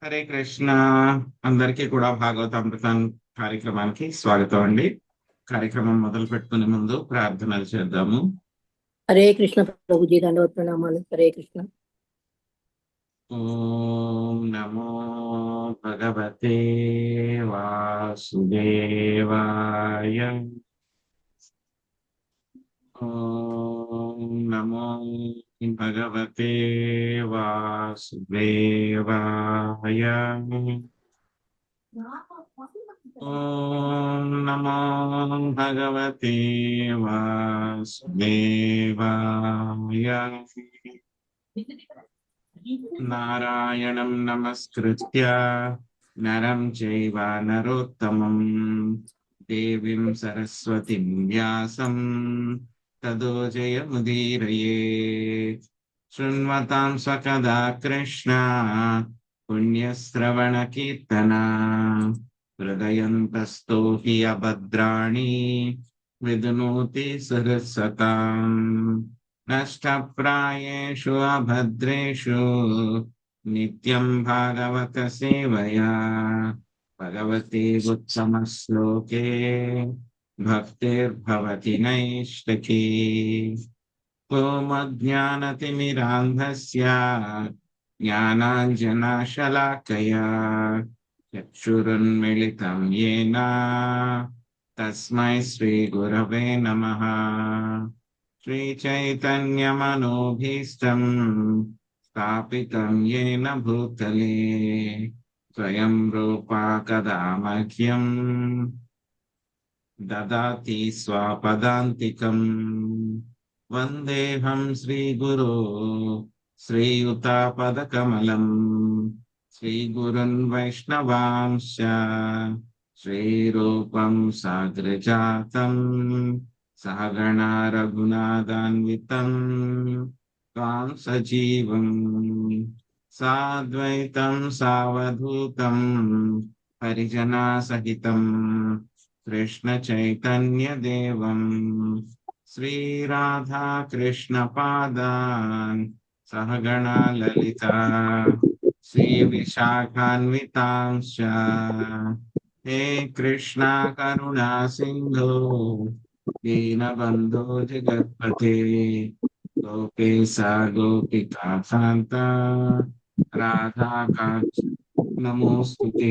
హరే కృష్ణ. అందరికీ కూడా భాగవతామృతం కార్యక్రమానికి స్వాగతం అండి. కార్యక్రమం మొదలు పెట్టుకునే ముందు ప్రార్థనలు చేద్దాము. हरे कृष्ण प्रभु जी दंडवत प्रणामालु। हरे कृष्ण। ఓం నమో భగవతే వాసుదేవాయ. ఓం నమో భగవతే వాసుదేవాయ. ఓం నమో భగవతే వాసుదేవాయ. నారాయణం నమస్కృత్య నరం చైవ నరోత్తమం దేవీం సరస్వతిం వ్యాసం తదో జయముదీరయేత్. శృణ్వతాం స్వకదా కృష్ణ పుణ్యశ్రవణ కీర్తన హృదయంతస్థో హి అభద్రాణి విధునోతి సరస్వతాం. నష్టప్రాయేషు అభద్రేషు నిత్యం భాగవత సేవయా భగవతి ఉత్తమ శ్లోకే భక్తిర్భవతి నైష్ఠికీ. ఓం అజ్ఞానతిమిరాంధస్య జ్ఞానాంజనశలాకయా చక్షురున్మిళితం యేన తస్మై శ్రీ గురవే నమః. శ్రీచైతన్యమనోభీష్టం స్థాపితం యేన భూతలే స్వయం రూపా కదా మహ్యం దదాతి స్వపదాంతికం. వందేహం శ్రీగురో శ్రీయుతాపదకమలం శ్రీగురున్ వైష్ణవాంశ శ్రీరూపం సాగ్రజాతం సహగణా రఘునాథాన్వితం త్వాం సజీవం సాద్వైతం సావధూతం హరిజనా సహితం కృష్ణ చైతన్య దేవం శ్రీరాధా కృష్ణ పాదాన్ సహగణా లలితా శ్రీ విశాఖాన్వితాంశ. హే కృష్ణ కరుణా సింధు దీనబంధో జగత్పతే గోపేశా గోపికా కాంత రాధాకాంత నమోస్తుతే.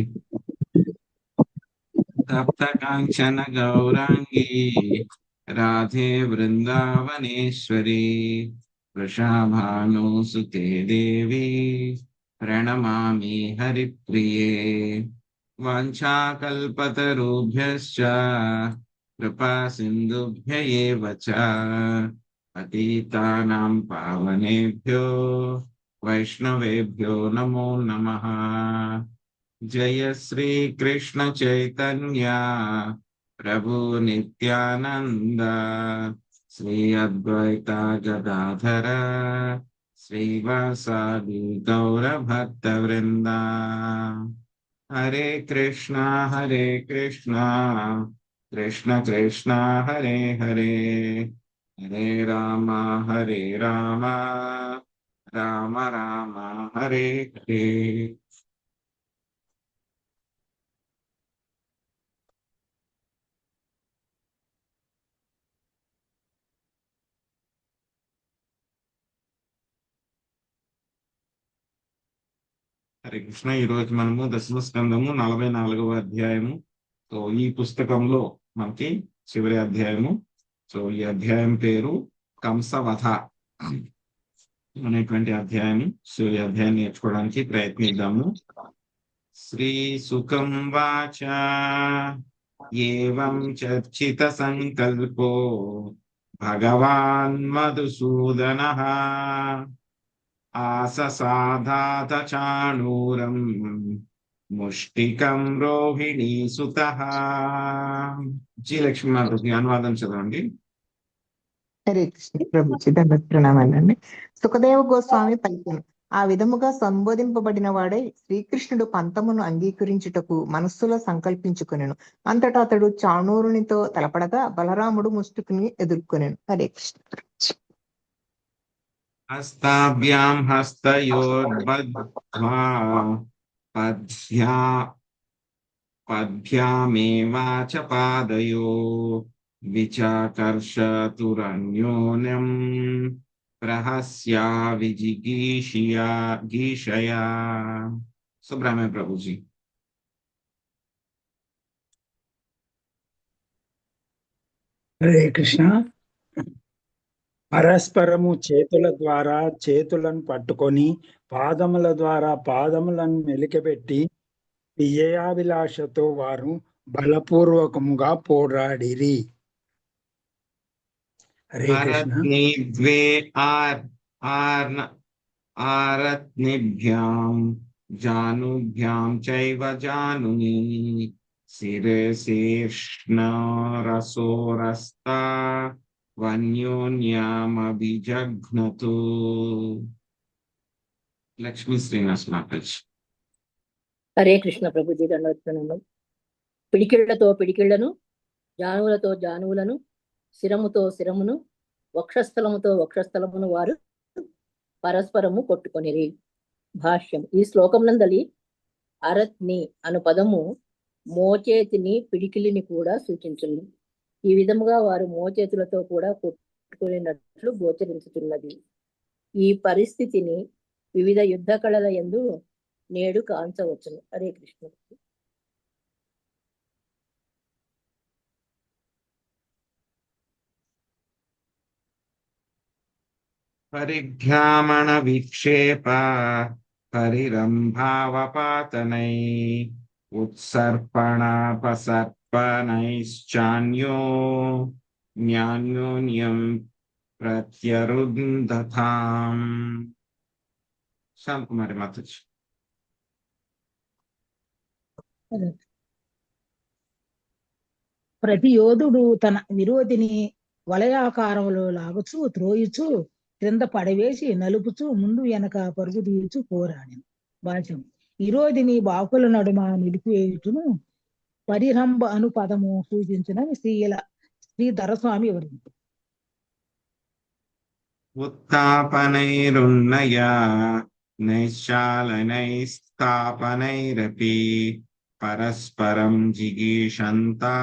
తప్త కాంచన గౌరాంగీ రాధే వృందావనేశ్వరి వృషాభానుసుతే దేవి ప్రణమామి హరిప్రియే. వాంఛాకల్పతరుభ్యశ్చ కృపా సింధుభ్య ఏవ చ పతితానాం పావనేభ్యో వైష్ణవేభ్యో నమో నమః. జయ శ్రీ కృష్ణ చైతన్య ప్రభు నిత్యానంద శ్రీ అద్వైత గదాధర శ్రీవాసాది గౌర భక్త వృంద. హరే కృష్ణ కృష్ణ కృష్ణ హరే హరే హరే రామ రామ రామ హరే హరే. హరే కృష్ణ. ఈ రోజు మనము దశమ స్కందము 44వ అధ్యాయము. సో ఈ పుస్తకంలో మనకి చివరి అధ్యాయము. సో ఈ అధ్యాయం పేరు కంసవధ అనేటువంటి అధ్యాయం. సో ఈ అధ్యాయం నేర్చుకోవడానికి ప్రయత్నిద్దాము. శ్రీ సుఖం వాచ ఏవం చర్చిత సంకల్పో భగవాన్ మధుసూదనః ఆససాధాత చాణూరం ముష్టికం రోహిణీ సుతః. జీ లక్ష్మీనాథ్ అనువాదం చదవండి. హరే కృష్ణ ప్రభుజీ దండవత్ ప్రణామాలండి. సుఖదేవ గోస్వామి పలికెను. ఆ విధముగా సంబోధింపబడిన వాడై శ్రీకృష్ణుడు పంతమును అంగీకరించుటకు మనస్సులో సంకల్పించుకొనెను. అంతటా అతడు చాణూరునితో తలపడగా బలరాముడు ముష్టికుని ఎదుర్కొనెను. హరే కృష్ణ. హస్తాభ్యాం హస్తయోర్బద్ధ్వా పద్భ్యా పద్భ్యామేవాచ పాదయో విచాకర్షతురన్యోన్యం ప్రహస్యా విజిగీషియా గీషయా. సుబ్రహ్మణ్య ప్రభుజీ. హరే కృష్ణ. పరస్పరము చేతుల ద్వారా చేతులను పట్టుకొని పాదముల ద్వారా పాదములను మెలికబెట్టి విజయాభిలాషతో వారు బలపూర్వకముగా పోరాడిరి. హరే కృష్ణ. అరత్నిద్వే ఆరత్నిభ్యాం జానుభ్యాం చైవ జానుని శిరశీర్ష్ణరసోరస్తా వన్యోన్యామభిజఘ్నతు. లక్ష్మీ శ్రీనివాస్ మాతాజీ. హరే కృష్ణ ప్రభుజీ దండవత్సనములు. పిడికిళ్లతో పిడికిళ్లను, జానువులతో జానువులను, శిరముతో శిరమును, వక్షస్థలముతో వక్షస్థలమును వారు పరస్పరము కొట్టుకొనిరి. భాష్యం. ఈ శ్లోకమునందలి అరత్ని అను పదము మోచేతిని పిడికిలిని కూడా సూచించును. ఈ విధముగా వారు మోచేతులతో కూడా కొట్టుకునేటట్లు గోచరించుతున్నది. ఈ పరిస్థితిని వివిధ యుద్ధ కళల యందు నేడు కాంచవచ్చును. హరే కృష్ణ. పరిభ్రామణ విక్షేప పరిరంభావపాతనై ఉత్సర్పణాపసర్పణైశ్చాన్యో న్యాన్యోన్యం ప్రత్యరుంధతాం. శాంతకుమారి మాతాజీ. ప్రతి యోధుడు తన విరోధిని వలయాకారంలో లాగుచు త్రోయుచు క్రింద పడవేసి నలుపుచు ముందు వెనక పరుగు తీయుచు పోరాడిన. భాష్యం. విరోధిని బాకుల నడుమ నిలిపివేయుచును పరిరంభ అను పదము సూచించిన శ్రీధరస్వామి వివరించారు. ఉత్తాపనైరున్నయా నైశ్చాలనైస్తాపనైరపి పరస్పరం జిగీషంతా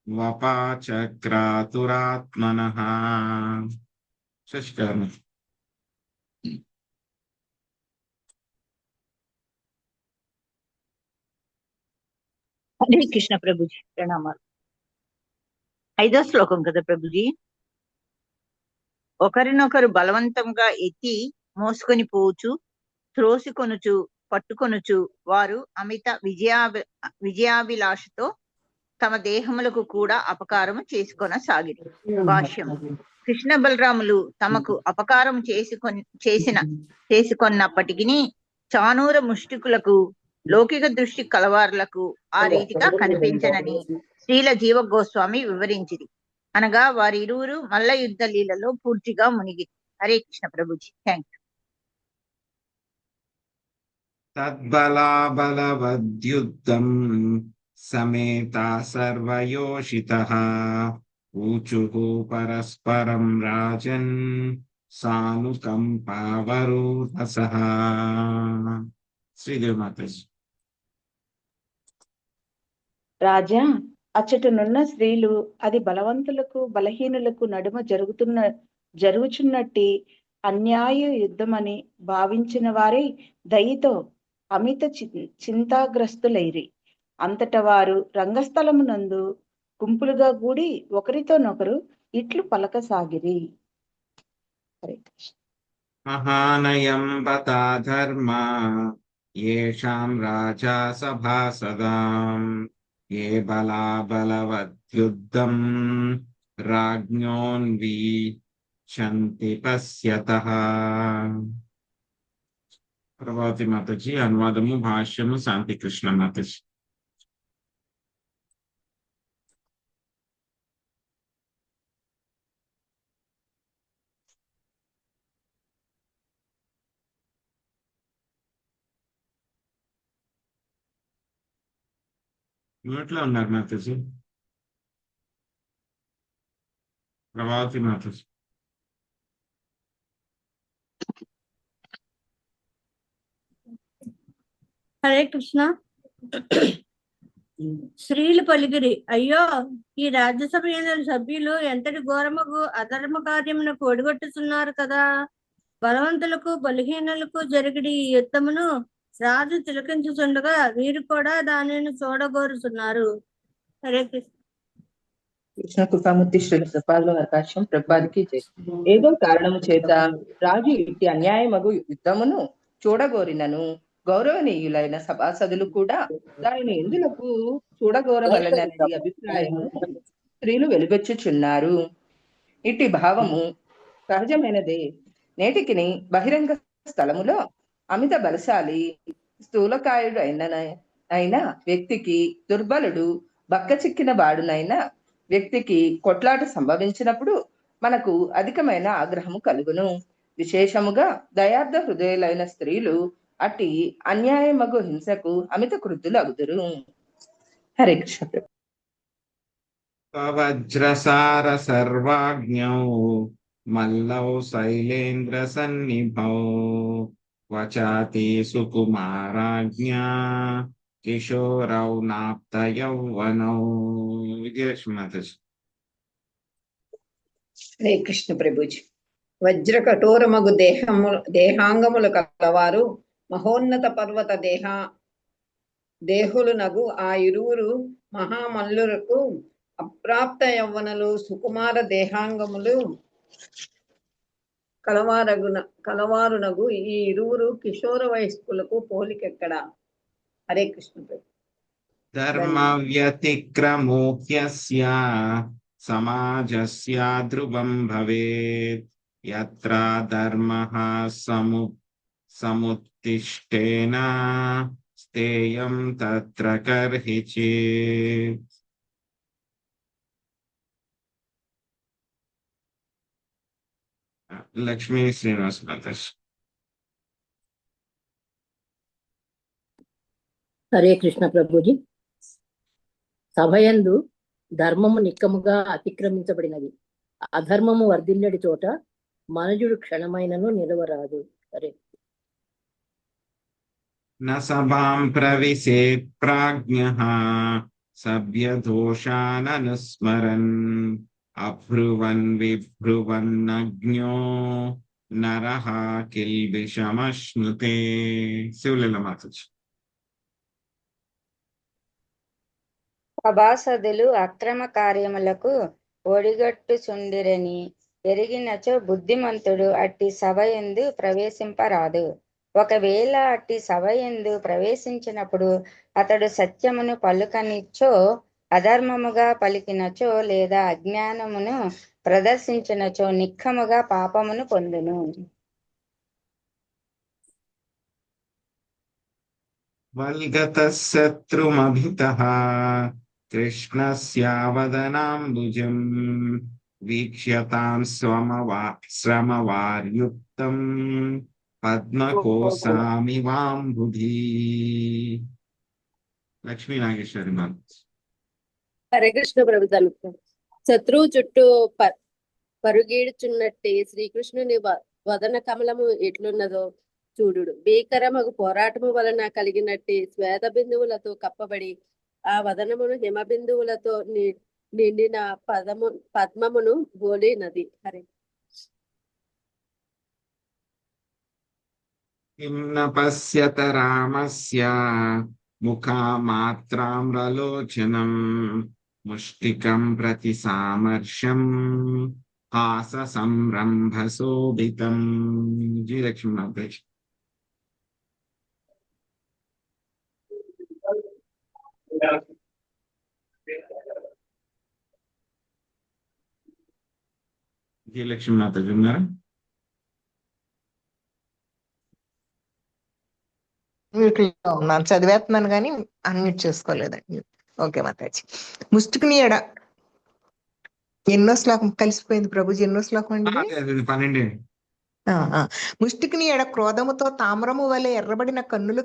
వపాచక్రాతురాత్మనః. శశికరణ. హరే కృష్ణ ప్రభుజీ ప్రణామాలు. 5వ శ్లోకం కదా ప్రభుజీ. ఒకరినొకరు బలవంతంగా ఎత్తి మోసుకొని పోవచ్చు, త్రోసికొనుచు పట్టుకొనుచు వారు అమిత విజయాభిలాషతో తమ దేహములకు కూడా అపకారము చేసుకొనసాగిరి. భాష్యం. కృష్ణ బలరాములు తమకు అపకారం చేసుకొన్నప్పటికీ చానూర ముష్టికులకు లౌకిక దృష్టి కలవారులకు ఆ రీతిగా కనిపించనని శ్రీల జీవ గోస్వామి వివరించింది. అనగా వారిరువురు మల్ల యుద్ధ లీలలో పూర్తిగా మునిగి. హరే కృష్ణ ప్రభుజీ. Thank you. తద్బలాబలవద్యుద్ధం సమేతా సర్వయోషితః ఊచుః పరస్పరం రాజన్ సానుకంపావరోధసః. శ్రీదేవి మాతాజీ. రాజా, అచ్చటనున్న స్త్రీలు అది బలవంతులకు బలహీనులకు నడుమ జరుగుచున్నట్టి అన్యాయ యుద్ధమని భావించిన వారే దయతో అమిత చింతాగ్రస్తులైరి. అంతట వారు రంగస్థలమునందు గుంపులుగా కూడి ఒకరితోనొకరు ఇట్లు పలకసాగిరి. మహానయం బతా ధర్మ యేషాం రాజా సభాసదాం ఏ బలాబలవద్యుద్ధం రాజ్ఞోన్వీక్షంతి పశ్యతః. ప్రభావతి మాతాజీ. అనువాదము భాష్యము శాంతి కృష్ణ మాతాజీ. మ్యూట్లో ఉన్నారు మాతాజీ. ప్రభావతి మాతాజీ. హరే కృష్ణ. స్త్రీలు పలికిరి, అయ్యో ఈ రాజ్యసభ సభ్యులు ఎంతటి ఘోరముకు అధర్మ కార్యమునకు ఒడిగొట్టుతున్నారు కదా. బలవంతులకు బలహీనులకు జరిగిడి ఈ యుద్ధమును రాజు తిలకించుచుండగా వీరు కూడా దానిని చూడగోరుతున్నారు. హరే కృష్ణ. కృష్ణ కృపామూర్తి శ్రీ కృపాల అవకాశం ప్రభుపాదికి జై. ఏదో కారణము చేత రాజు ఇట్టి అన్యాయమగు యుద్ధమును చూడగోరినను గౌరవనీయులైన సభాసదులు కూడా దానిని ఎందులకు చూడగోరవలనని అభిప్రాయము స్త్రీలు వెలుగొచ్చుచున్నారు. ఇట్టి భావము సహజమైనదే. నేటికిని బహిరంగ స్థలములో అమిత బలశాలి స్థూలకాయుడు అయిన వ్యక్తికి దుర్బలుడు బక్కచిక్కిన వాడునైన వ్యక్తికి కొట్లాట సంభవించినప్పుడు మనకు అధికమైన ఆగ్రహము కలుగును. విశేషముగా దయార్థ హృదయులైన స్త్రీలు అట్టి అన్యాయమగు హింసకు అమిత క్రుద్ధులు అగుదురు. హరే కృష్ణ. వజ్రసార సర్వాజ్ఞౌ మల్లౌ శైలేంద్ర సన్నిభౌ వచాతి సుకుమారాజ్ఞా కిశోరౌ నాప్త యౌవనౌ. విజయలక్ష్మి మాతాజీ. హరే కృష్ణ ప్రభుజీ. వజ్ర కఠోరమగు దేహాంగములు కలవారు మహోన్నత పర్వత దేహులునగు ఆ ఇరువురు మహామల్లులకు అప్రాప్త యవ్వనలు సుకుమార దేహాంగములు కలవారునగు ఈ ఇరువురు కిషోర వయస్కులకు పోలికెక్కడ. హరే కృష్ణ ప్రభు. ధర్మ వ్యతిక్రమోహ్యస్య సమాజస్య ధ్రువం భవేత్ యత్ర ధర్మః సముత్తిష్టేన స్థేయం తత్ర కర్హిచిత్. లక్ష్మీ శ్రీనివాస్ మాతాజీ. హరే కృష్ణ ప్రభుజీ. సభయందు ధర్మము నిక్కముగా అతిక్రమించబడినది. అధర్మము వర్ధిల్లడి చోట మనుజుడు క్షణమైనను నిలవరాదు. హరే. న సభాం ప్రవిశేత్ ప్రాజ్ఞః సభ్యదోషాననుస్మరన్ అబ్రువన్ విబ్రువన్నజ్ఞో నరః కిల్బిషమశ్నుతే. శివలీల మాతాజీ. సభాసదులు అక్రమ కార్యములకు ఒడిగట్టుచుండిరని ఎరిగినచో బుద్ధిమంతుడు అట్టి సభ యందు ప్రవేశింపరాదు. ఒకవేళ అట్టి సభ యందు ప్రవేశించినప్పుడు అతడు సత్యమును పలుకనిచ్చో, అధర్మముగా పలికినచో లేదా అజ్ఞానమును ప్రదర్శించినచో నిక్కముగా పాపమును పొందును. వల్గతః శత్రుమభితః కృష్ణస్యావదనాంబుజం వీక్ష్యతాం శ్రమవార్యుక్తం పద్మకోశామివాంబుధి. లక్ష్మీ నాగేశ్వరి మాత. హరే కృష్ణ ప్రభుత్వం. శత్రువు చుట్టూ పరుగీడుచున్నట్టే శ్రీకృష్ణుని వదన కమలము ఎట్లున్నదో చూడుడు. భీకరమగు పోరాటము వలన కలిగినట్టి శ్వేత బిందువులతో కప్పబడి ఆ వదనమును హిమ బిందువులతో నిండిన పద్మమును బోలినది. హరే. కిం న పశ్యత రామస్య ముఖామాత్రామ్రలోచనం ముష్టికం ప్రతి సామర్ష్యం హాస సంరంభ శోభితం. జీ లక్ష్మీ మాతాజీ. జీ లక్ష్మీ మాతాజీ ఉన్నారా? వీటిలో ఉన్నాను, చదివేస్తున్నాను కానీ అన్మ్యూట్ చేసుకోలేదండి. ఓకే మాతాజీ. ముష్టికుని ఎడ ఎన్నో శ్లోకం కలిసిపోయింది ప్రభుజీ. ఎన్నో శ్లోకం అండి? 12. ముష్టికుని ఎడ క్రోధముతో తామ్రము వలె ఎర్రబడిన కన్నులు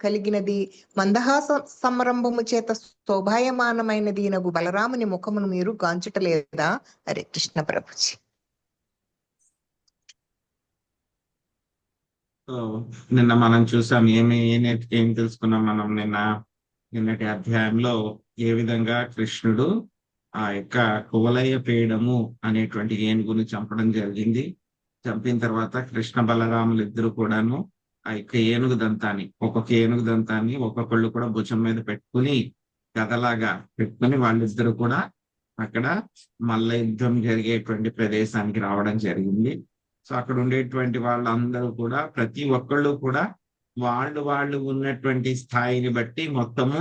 కలిగినది మందహాస సంరంభము చేత శోభాయమానమైనది నగు బలరాముని ముఖమును మీరు గాంచుటలేదా? హరే కృష్ణ ప్రభుజీ. సో నిన్న మనం చూసాం ఏం తెలుసుకున్నాం మనం నిన్నటి అధ్యాయంలో ఏ విధంగా కృష్ణుడు ఆ యొక్క కువలయ పీడము అనేటువంటి ఏనుగుని చంపడం జరిగింది. చంపిన తర్వాత కృష్ణ బలరాములు ఇద్దరు కూడాను ఆ యొక్క ఏనుగు దంతాన్ని ఒక్కొక్కళ్ళు కూడా భుజం మీద పెట్టుకుని గదలాగా పెట్టుకుని వాళ్ళిద్దరు కూడా అక్కడ మల్ల యుద్ధం జరిగేటువంటి ప్రదేశానికి రావడం జరిగింది. సో అక్కడ ఉండేటువంటి వాళ్ళందరూ కూడా ప్రతి ఒక్కళ్ళు కూడా వాళ్ళు ఉన్నటువంటి స్థాయిని బట్టి మొత్తము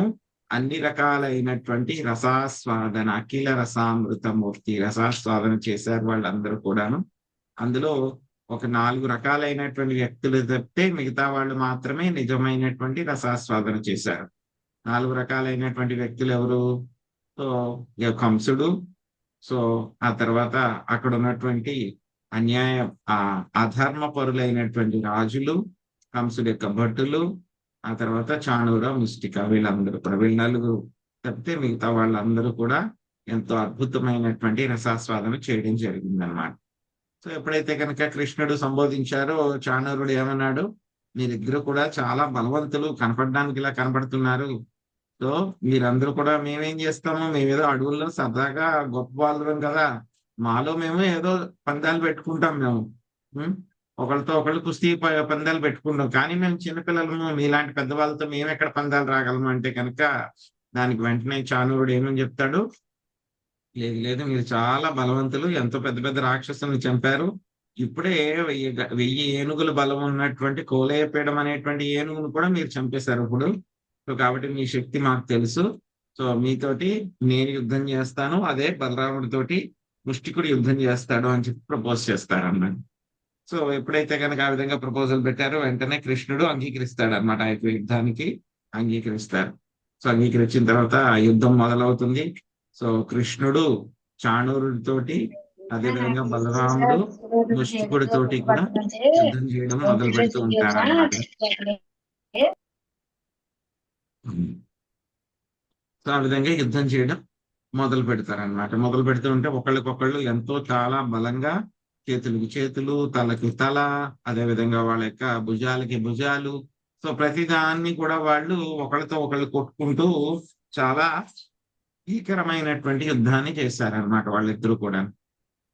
అన్ని రకాలైనటువంటి రసాస్వాదన అఖిల రసామృతమూర్తి రసాస్వాదన చేశారు వాళ్ళందరూ కూడాను. అందులో ఒక 4 రకాలైనటువంటి వ్యక్తులు తప్పితే మిగతా వాళ్ళు మాత్రమే నిజమైనటువంటి రసాస్వాదన చేశారు. 4 రకాలైనటువంటి వ్యక్తులు ఎవరు? సో కంసుడు, సో ఆ తర్వాత అక్కడ ఉన్నటువంటి అధర్మ పరులైనటువంటి రాజులు, కంసుడి యొక్క భటులు, ఆ తర్వాత చాణూర, ముష్టిక, వీళ్ళందరూ కూడా వీళ్ళ 4 తప్పితే మిగతా వాళ్ళందరూ కూడా ఎంతో అద్భుతమైనటువంటి రసాస్వాదన చేయడం జరిగిందన్నమాట. సో ఎప్పుడైతే కనుక కృష్ణుడు సంబోధించారో చాణూరుడు ఏమన్నాడు? మీరిద్దరు కూడా చాలా బలవంతులు, కనపడడానికి ఇలా కనపడుతున్నారు. సో మీరందరూ కూడా మేమేం చేస్తాము, మేమేదో అడవుల్లో సరదాగా గొప్ప వాళ్ళం కదా, మాలో మేము ఏదో పందాలు పెట్టుకుంటాం, మేము ఒకళ్ళతో ఒకళ్ళు కుస్తీ పందాలు పెట్టుకుంటాం, కానీ మేము చిన్నపిల్లలము, మీలాంటి పెద్దవాళ్ళతో మేము ఎక్కడ పందాలు రాగలము అంటే కనుక దానికి వెంటనే చాణూరుడు ఏమని చెప్తాడు? లేదు మీరు చాలా బలవంతులు, ఎంతో పెద్ద పెద్ద రాక్షసులను చంపారు, ఇప్పుడే 1000 ఏనుగుల బలం ఉన్నటువంటి కోలేయపీడం అనేటువంటి ఏనుగును కూడా మీరు చంపేశారు ఇప్పుడు. సో కాబట్టి మీ శక్తి మాకు తెలుసు, సో మీతోటి నేను యుద్ధం చేస్తాను, అదే బలరాముడితోటి ముష్టికుడు యుద్ధం చేస్తాడు అని చెప్పి ప్రపోజ్ చేస్తారు అన్నాడు. సో ఎప్పుడైతే కనుక ఆ విధంగా ప్రపోజల్ పెట్టారో వెంటనే కృష్ణుడు అంగీకరిస్తాడు అనమాట, ఆ యొక్క యుద్ధానికి అంగీకరిస్తారు. సో అంగీకరించిన తర్వాత ఆ యుద్ధం మొదలవుతుంది. సో కృష్ణుడు చాణూరుడితోటి, అదేవిధంగా బలరాముడు ముష్టికుడితోటి కూడా యుద్ధం చేయడం మొదలు పెడుతూ ఉంటారు అన్నమాట. సో ఆ విధంగా యుద్ధం చేయడం మొదలు పెడతారనమాట. మొదలు పెడుతూ ఉంటే ఒకళ్ళకొకళ్ళు ఎంతో చాలా బలంగా చేతులకి చేతులు, తలకి తల, అదే విధంగా వాళ్ళ యొక్క భుజాలకి భుజాలు, సో ప్రతిదాన్ని కూడా వాళ్ళు ఒకళ్ళతో ఒకళ్ళు కొట్టుకుంటూ చాలా భీకరమైనటువంటి యుద్ధాన్ని చేశారనమాట వాళ్ళిద్దరూ కూడా.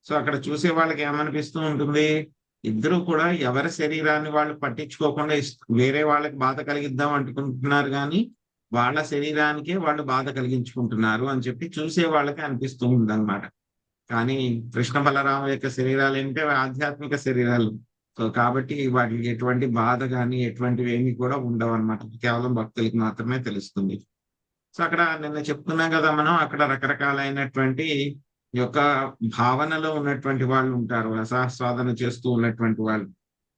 సో అక్కడ చూసే వాళ్ళకి ఏమనిపిస్తూ ఉంటుంది, ఇద్దరు కూడా ఎవరి శరీరాన్ని వాళ్ళు పట్టించుకోకుండా వేరే వాళ్ళకి బాధ కలిగిద్దాం అనుకుంటున్నారు, కానీ వాళ్ళ శరీరానికే వాళ్ళు బాధ కలిగించుకుంటున్నారు అని చెప్పి చూసే వాళ్ళకి అనిపిస్తూ ఉందన్నమాట. కానీ కృష్ణ బలరాముల యొక్క శరీరాలు ఏంటంటే ఆధ్యాత్మిక శరీరాలు, సో కాబట్టి వాటికి ఎటువంటి బాధ కానీ ఎటువంటివి ఏమి కూడా ఉండవు అనమాట, కేవలం భక్తులకి మాత్రమే తెలుస్తుంది. సో అక్కడ నిన్న చెప్తున్నాం కదా మనం, అక్కడ రకరకాలైనటువంటి యొక్క భావనలో ఉన్నటువంటి వాళ్ళు ఉంటారు, రసాస్వాదన చేస్తూ ఉన్నటువంటి వాళ్ళు.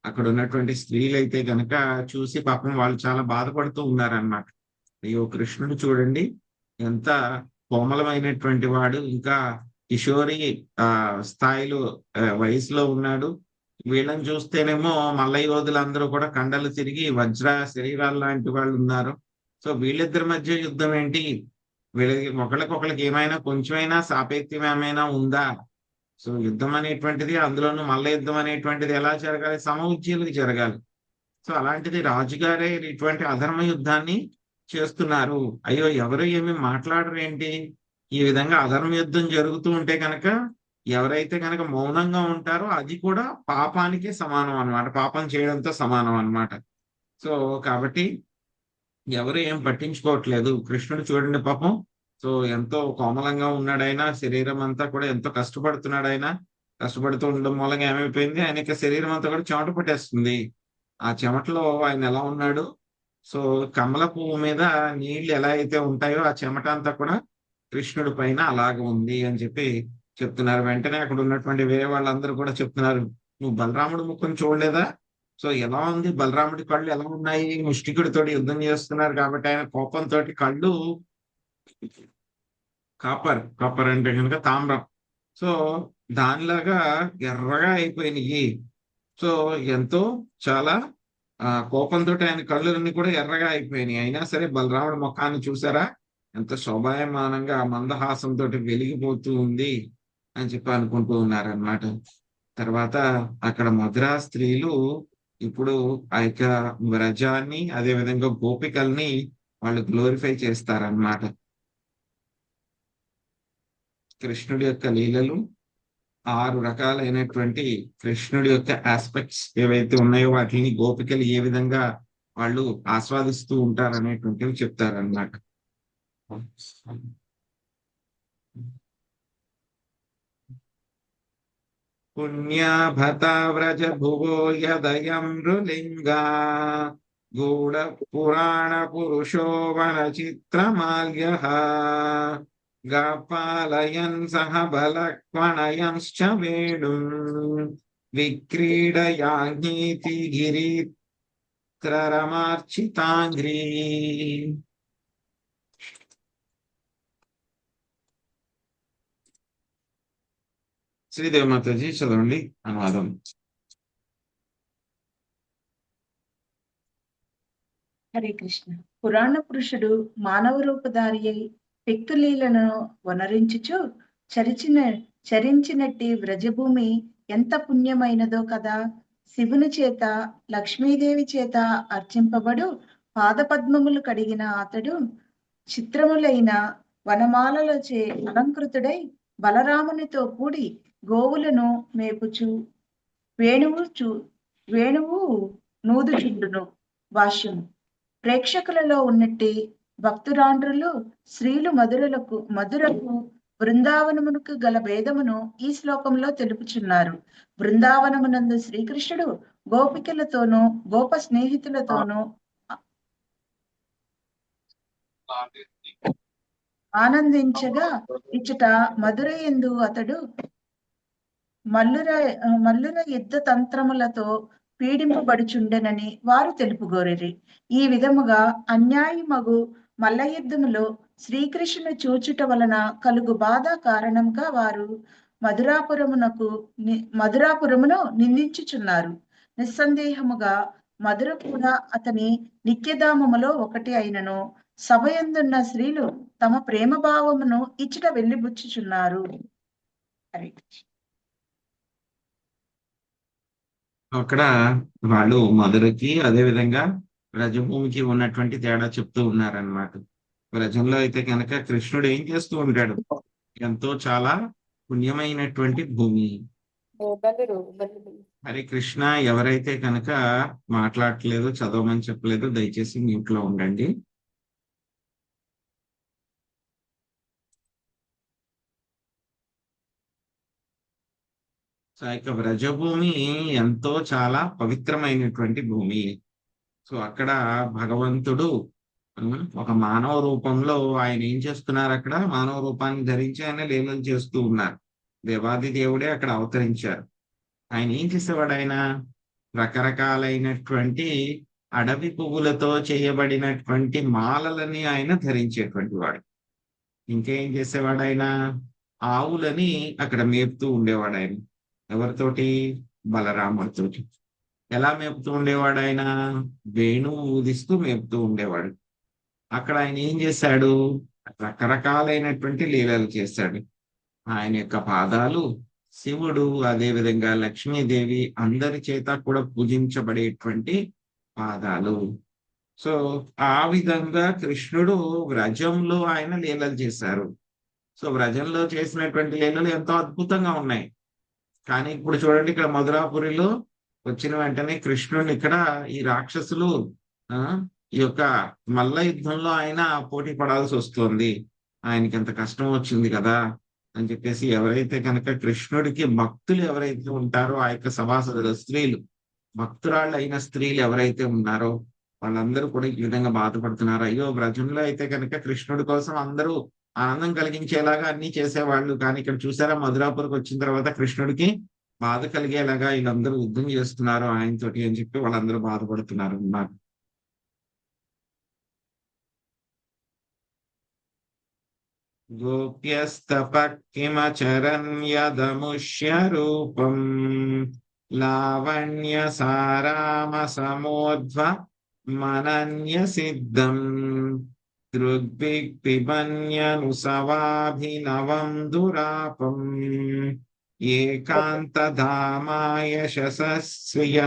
అక్కడ ఉన్నటువంటి స్త్రీలు అయితే కనుక చూసి పాపం వాళ్ళు చాలా బాధపడుతూ ఉన్నారనమాట. అయ్యో కృష్ణుడు చూడండి ఎంత కోమలమైనటువంటి వాడు, ఇంకా కిషోరి స్థాయిలో వయసులో ఉన్నాడు, వీళ్ళని చూస్తేనేమో మల్ల యోధులందరూ కూడా కండలు తిరిగి వజ్ర శరీరాలు లాంటి వాళ్ళు ఉన్నారు. సో వీళ్ళిద్దరి మధ్య యుద్ధం ఏంటి, వీళ్ళకి ఒకళ్ళకొకళ్ళకి ఏమైనా కొంచెమైనా సాపేత్యం ఏమైనా ఉందా? సో యుద్ధం అనేటువంటిది, అందులోనూ మల్ల యుద్ధం అనేటువంటిది ఎలా జరగాలి? సమఉజ్జీలకు జరగాలి. సో అలాంటిది రాజుగారే ఇటువంటి అధర్మ యుద్ధాన్ని చేస్తున్నారు. అయ్యో ఎవరు ఏమి మాట్లాడరు ఏంటి? ఈ విధంగా అధర్మ యుద్ధం జరుగుతూ ఉంటే కనుక ఎవరైతే కనుక మౌనంగా ఉంటారో అది కూడా పాపానికి సమానం అన్నమాట, పాపం చేయడంతో సమానం అన్నమాట. సో కాబట్టి ఎవరు ఏం పట్టించుకోవట్లేదు. కృష్ణుడు చూడండి పాపం, సో ఎంతో కోమలంగా ఉన్నాడైనా, శరీరం అంతా కూడా ఎంతో కష్టపడుతున్నాడైనా, కష్టపడుతూ ఉండడం మూలంగా ఏమైపోయింది, ఆయన యొక్క శరీరం అంతా కూడా చెమట పట్టేస్తుంది. ఆ చెమటలో ఆయన ఎలా ఉన్నాడు, సో కమల పువ్వు మీద నీళ్లు ఎలా అయితే ఉంటాయో ఆ చెమట అంతా కూడా కృష్ణుడి పైన అలాగ ఉంది అని చెప్పి చెప్తున్నారు. వెంటనే అక్కడ ఉన్నటువంటి వేరే వాళ్ళందరూ కూడా చెప్తున్నారు, నువ్వు బలరాముడు ముఖం చూడలేదా? సో ఎలా ఉంది, బలరాముడి కళ్ళు ఎలా ఉన్నాయి, ముష్టికుడితో యుద్ధం చేస్తున్నారు కాబట్టి ఆయన కోపంతో కళ్ళు కాపర్ అంటే కనుక తామ్రం, సో దానిలాగా ఎర్రగా అయిపోయినాయి. సో ఎంతో చాలా కోపంతో ఆయన కళ్ళులన్నీ కూడా ఎర్రగా అయిపోయినాయి. అయినా సరే బలరాముడి ముఖాన్ని చూసారా, ఎంత శోభాయమానంగా మందహాసంతో వెలిగిపోతూ ఉంది అని చెప్పి అనుకుంటూ ఉన్నారనమాట. తర్వాత అక్కడ మధురా స్త్రీలు ఇప్పుడు ఆ యొక్క వ్రజాన్ని అదే విధంగా గోపికల్ని వాళ్ళు గ్లోరిఫై చేస్తారన్నమాట. కృష్ణుడి యొక్క లీలలు 6 రకాలైనటువంటి కృష్ణుడి యొక్క ఆస్పెక్ట్స్ ఏవైతే ఉన్నాయో వాటిని గోపికలు ఏ విధంగా వాళ్ళు ఆస్వాదిస్తూ ఉంటారు అనేటువంటివి చెప్తారన్నమాట. పుణ్యాభత వ్రజ భువో యదయం నృలింగా గూఢ పురాణ పురుషో వన చిత్రమాల్యః గాపాలయన్ సహ బలక్వణయంశ్చ వేణుం విక్రీడయాజ్ఞీతి గిరిత్రరమార్చితాంఘ్రీ. శ్రీదేవి మాతాజీ చదవండి అనువాదం. హరే కృష్ణ. పురాణ పురుషుడు మానవ రూపధారి అయి పెక్కులీలను వనరించుచు చరించినట్టి వ్రజభూమి ఎంత పుణ్యమైనదో కదా. శివుని చేత లక్ష్మీదేవి చేత అర్చింపబడు పాదపద్మములు కడిగిన అతడు చిత్రములైన వనమాలలచే అలంకృతుడై బలరామునితో కూడి గోవులను మేపుచు వేణువు నూదుచుండును. భాష్యము. ప్రేక్షకులలో ఉన్నట్టి భక్తురాండ్రులు స్త్రీలు మధురకు బృందావనమునకు గల భేదమును ఈ శ్లోకంలో తెలుపుచున్నారు. బృందావనమునందు శ్రీకృష్ణుడు గోపికలతోనూ గోప స్నేహితులతోనూ ఆనందించగా ఇచ్చట మధురయందు అతడు మల్లుర యుద్ధ తంత్రములతో పీడింపబడుచుండెనని వారు తెలుపుగోరిరి. ఈ విధముగా అన్యాయమగు మల్ల యుద్ధములో శ్రీకృష్ణుని చూచుట వలన కలుగు బాధ కారణంగా వారు మధురాపురమును నిందించుచున్నారు. నిస్సందేహముగా మధుర కూడా అతని నిత్యధామములో ఒకటి అయినను సభయందున్న స్త్రీలు తమ ప్రేమ భావమును ఇచ్చట వెళ్ళిబుచ్చుచున్నారు. అక్కడ వాళ్ళు మధురకి అదే విధంగా వ్రజభూమికి ఉన్నటువంటి తేడా చెప్తూ ఉన్నారనమాట. వ్రజంలో అయితే కనుక కృష్ణుడు ఏం చేస్తూ ఉంటాడు, ఎంతో చాలా పుణ్యమైనటువంటి భూమి. హరే కృష్ణ. ఎవరైతే కనుక మాట్లాడట్లేదు, చదవమని చెప్పలేదు, దయచేసి మ్యూట్ లో ఉండండి. సో ఇక వ్రజభూమి ఎంతో చాలా పవిత్రమైనటువంటి భూమి. సో అక్కడ భగవంతుడు ఒక మానవ రూపంలో ఆయన ఏం చేస్తున్నారు, అక్కడ మానవ రూపాన్ని ధరించి ఆయన లీలలు చేస్తూ ఉన్నారు. దేవాది దేవుడే అక్కడ అవతరించారు. ఆయన ఏం చేసేవాడు, ఆయన రకరకాలైనటువంటి అడవి పువ్వులతో చేయబడినటువంటి మాలలని ఆయన ధరించేటువంటి వాడు. ఇంకేం చేసేవాడు, ఆయన ఆవులని అక్కడ మేపుతూ ఉండేవాడు. ఆయన ఎవరితోటి, బలరాముడితోటి. ఎలా మేపుతూ ఉండేవాడు, ఆయన వేణువు ఊదిస్తూ మేపుతూ ఉండేవాడు. అక్కడ ఆయన ఏం చేశాడు, రకరకాలైనటువంటి లీలలు చేశాడు. ఆయన యొక్క పాదాలు శివుడు అదే విధంగా లక్ష్మీదేవి అందరి చేత కూడా పూజించబడేటువంటి పాదాలు. సో ఆ విధంగా కృష్ణుడు వ్రజంలో ఆయన లీలలు చేశారు. సో వ్రజంలో చేసినటువంటి లీలలు ఎంతో అద్భుతంగా ఉన్నాయి. కానీ ఇప్పుడు చూడండి, ఇక్కడ మధురాపురిలో వచ్చిన వెంటనే కృష్ణుడిని ఇక్కడ ఈ రాక్షసులు ఈ యొక్క మల్ల యుద్ధంలో ఆయన పోటీ పడాల్సి వస్తుంది, ఆయనకి ఎంత కష్టం వచ్చింది కదా అని చెప్పేసి ఎవరైతే కనుక కృష్ణుడికి భక్తులు ఎవరైతే ఉంటారో ఆ యొక్క సభాసదుల స్త్రీలు, భక్తురాళ్ళు అయిన స్త్రీలు ఎవరైతే ఉన్నారో వాళ్ళందరూ కూడా ఈ విధంగా బాధపడుతున్నారు. అయ్యో, వ్రజంలో అయితే కనుక కృష్ణుడి కోసం అందరూ ఆనందం కలిగించేలాగా అన్ని చేసేవాళ్ళు, కానీ ఇక్కడ చూసారా మధురాపురికి వచ్చిన తర్వాత కృష్ణుడికి బాధ కలిగేలాగా వీళ్ళందరూ యుద్ధం చేస్తున్నారు ఆయనతోటి అని చెప్పి వాళ్ళందరూ బాధపడుతున్నారు అన్నారు. గోప్యస్తపక్కిమచరన్యదముష్య రూపం లావణ్య సారామ సమోధ్వ మనన్య సిద్ధం దృగ్భిక్పిబన్యనుసవాభినవం దురాపం ఏకాంతధామాయ శస్య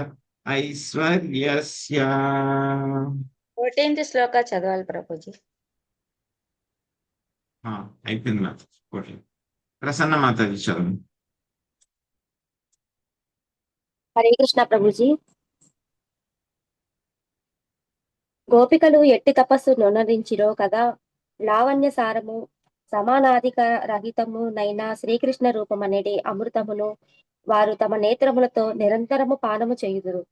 ఐశ్వర్యస్య. 14th శ్లోక చదవాలి ప్రభుజీ. అయిపోయింది మ్యామ్. ఓకే, ప్రసన్న మాతాజీ చదువు. హరే కృష్ణ ప్రభుజీ. గోపికలు ఎట్టి తపస్సు నొనరించిరో కదా, లావణ్య సారము సమానాధిక రహితము నైనా శ్రీకృష్ణ రూపమనేటి అమృతమును వారు తమ నేత్రములతో నిరంతరము పానము చేయుదురు.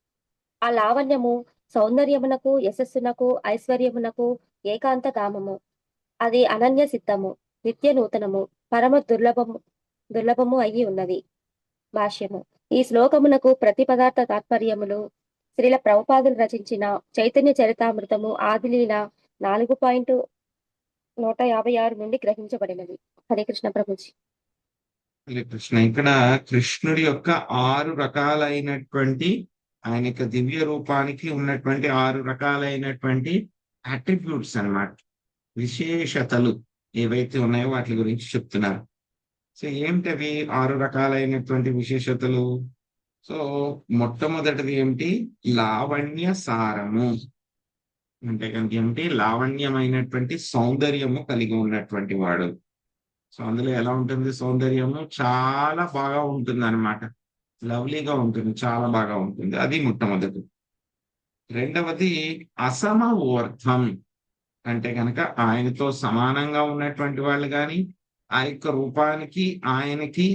ఆ లావణ్యము సౌందర్యమునకు, యశస్సునకు, ఐశ్వర్యమునకు ఏకాంత ధామము. అది అనన్య సిద్ధము, నిత్య నూతనము, పరమ దుర్లభము అయి ఉన్నది. భాష్యము. ఈ శ్లోకమునకు ప్రతి పదార్థ తాత్పర్యములు శ్రీల ప్రభుపాదులు రచించిన చైతన్య చరితామృతము ఆదిలీల 4.156 నుండి గ్రహించబడినది. హరే కృష్ణ ప్రభుజీ. హరే కృష్ణ. ఇక్కడ కృష్ణుడి యొక్క 6 రకాలైనటువంటి ఆయన యొక్క దివ్య రూపానికి ఉన్నటువంటి 6 రకాలైనటువంటి అట్రిబ్యూట్స్ అన్నమాట, విశేషతలు ఏవైతే ఉన్నాయో వాటి గురించి చెప్తున్నారు. సో ఏమిటవి 6 రకాలైనటువంటి విశేషతలు? సో మొట్టమొదటిది ఏమిటి? లావణ్య సారము. అంటే కనుక ఏమిటి? లావణ్యమైనటువంటి సౌందర్యము కలిగి ఉన్నటువంటి వాడు. సో అందులో ఎలా ఉంటుంది సౌందర్యము? చాలా బాగా ఉంటుంది అన్నమాట, లవ్లీగా ఉంటుంది, చాలా బాగా ఉంటుంది. అది మొట్టమొదటి. రెండవది అసమ ఊర్ధ్వం. అంటే కనుక ఆయనతో సమానంగా ఉన్నటువంటి వాళ్ళు కానీ, ఆ యొక్క రూపానికి ఆయనకి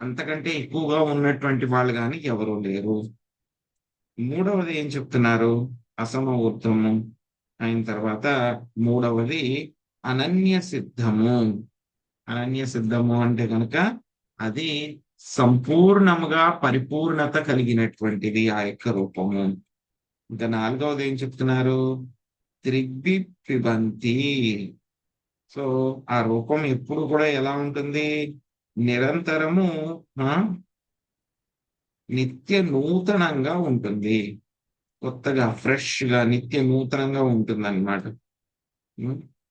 అంతకంటే ఎక్కువగా ఉన్నటువంటి వాళ్ళు కానీ ఎవరు లేరు. మూడవది ఏం చెప్తున్నారు? అసమ ఊర్ధ్వము అయిన తర్వాత మూడవది అనన్య సిద్ధము. అనన్య సిద్ధము అంటే కనుక అది సంపూర్ణముగా పరిపూర్ణత కలిగినటువంటిది ఆ యొక్క రూపము. ఇంకా నాలుగవది ఏం చెప్తున్నారు? త్రిగ్భి పిబంతి. సో ఆ రూపం ఎప్పుడు కూడా ఎలా ఉంటుంది? నిరంతరము నిత్య నూతనంగా ఉంటుంది, కొత్తగా ఫ్రెష్ గా నిత్య నూతనంగా ఉంటుంది అన్నమాట.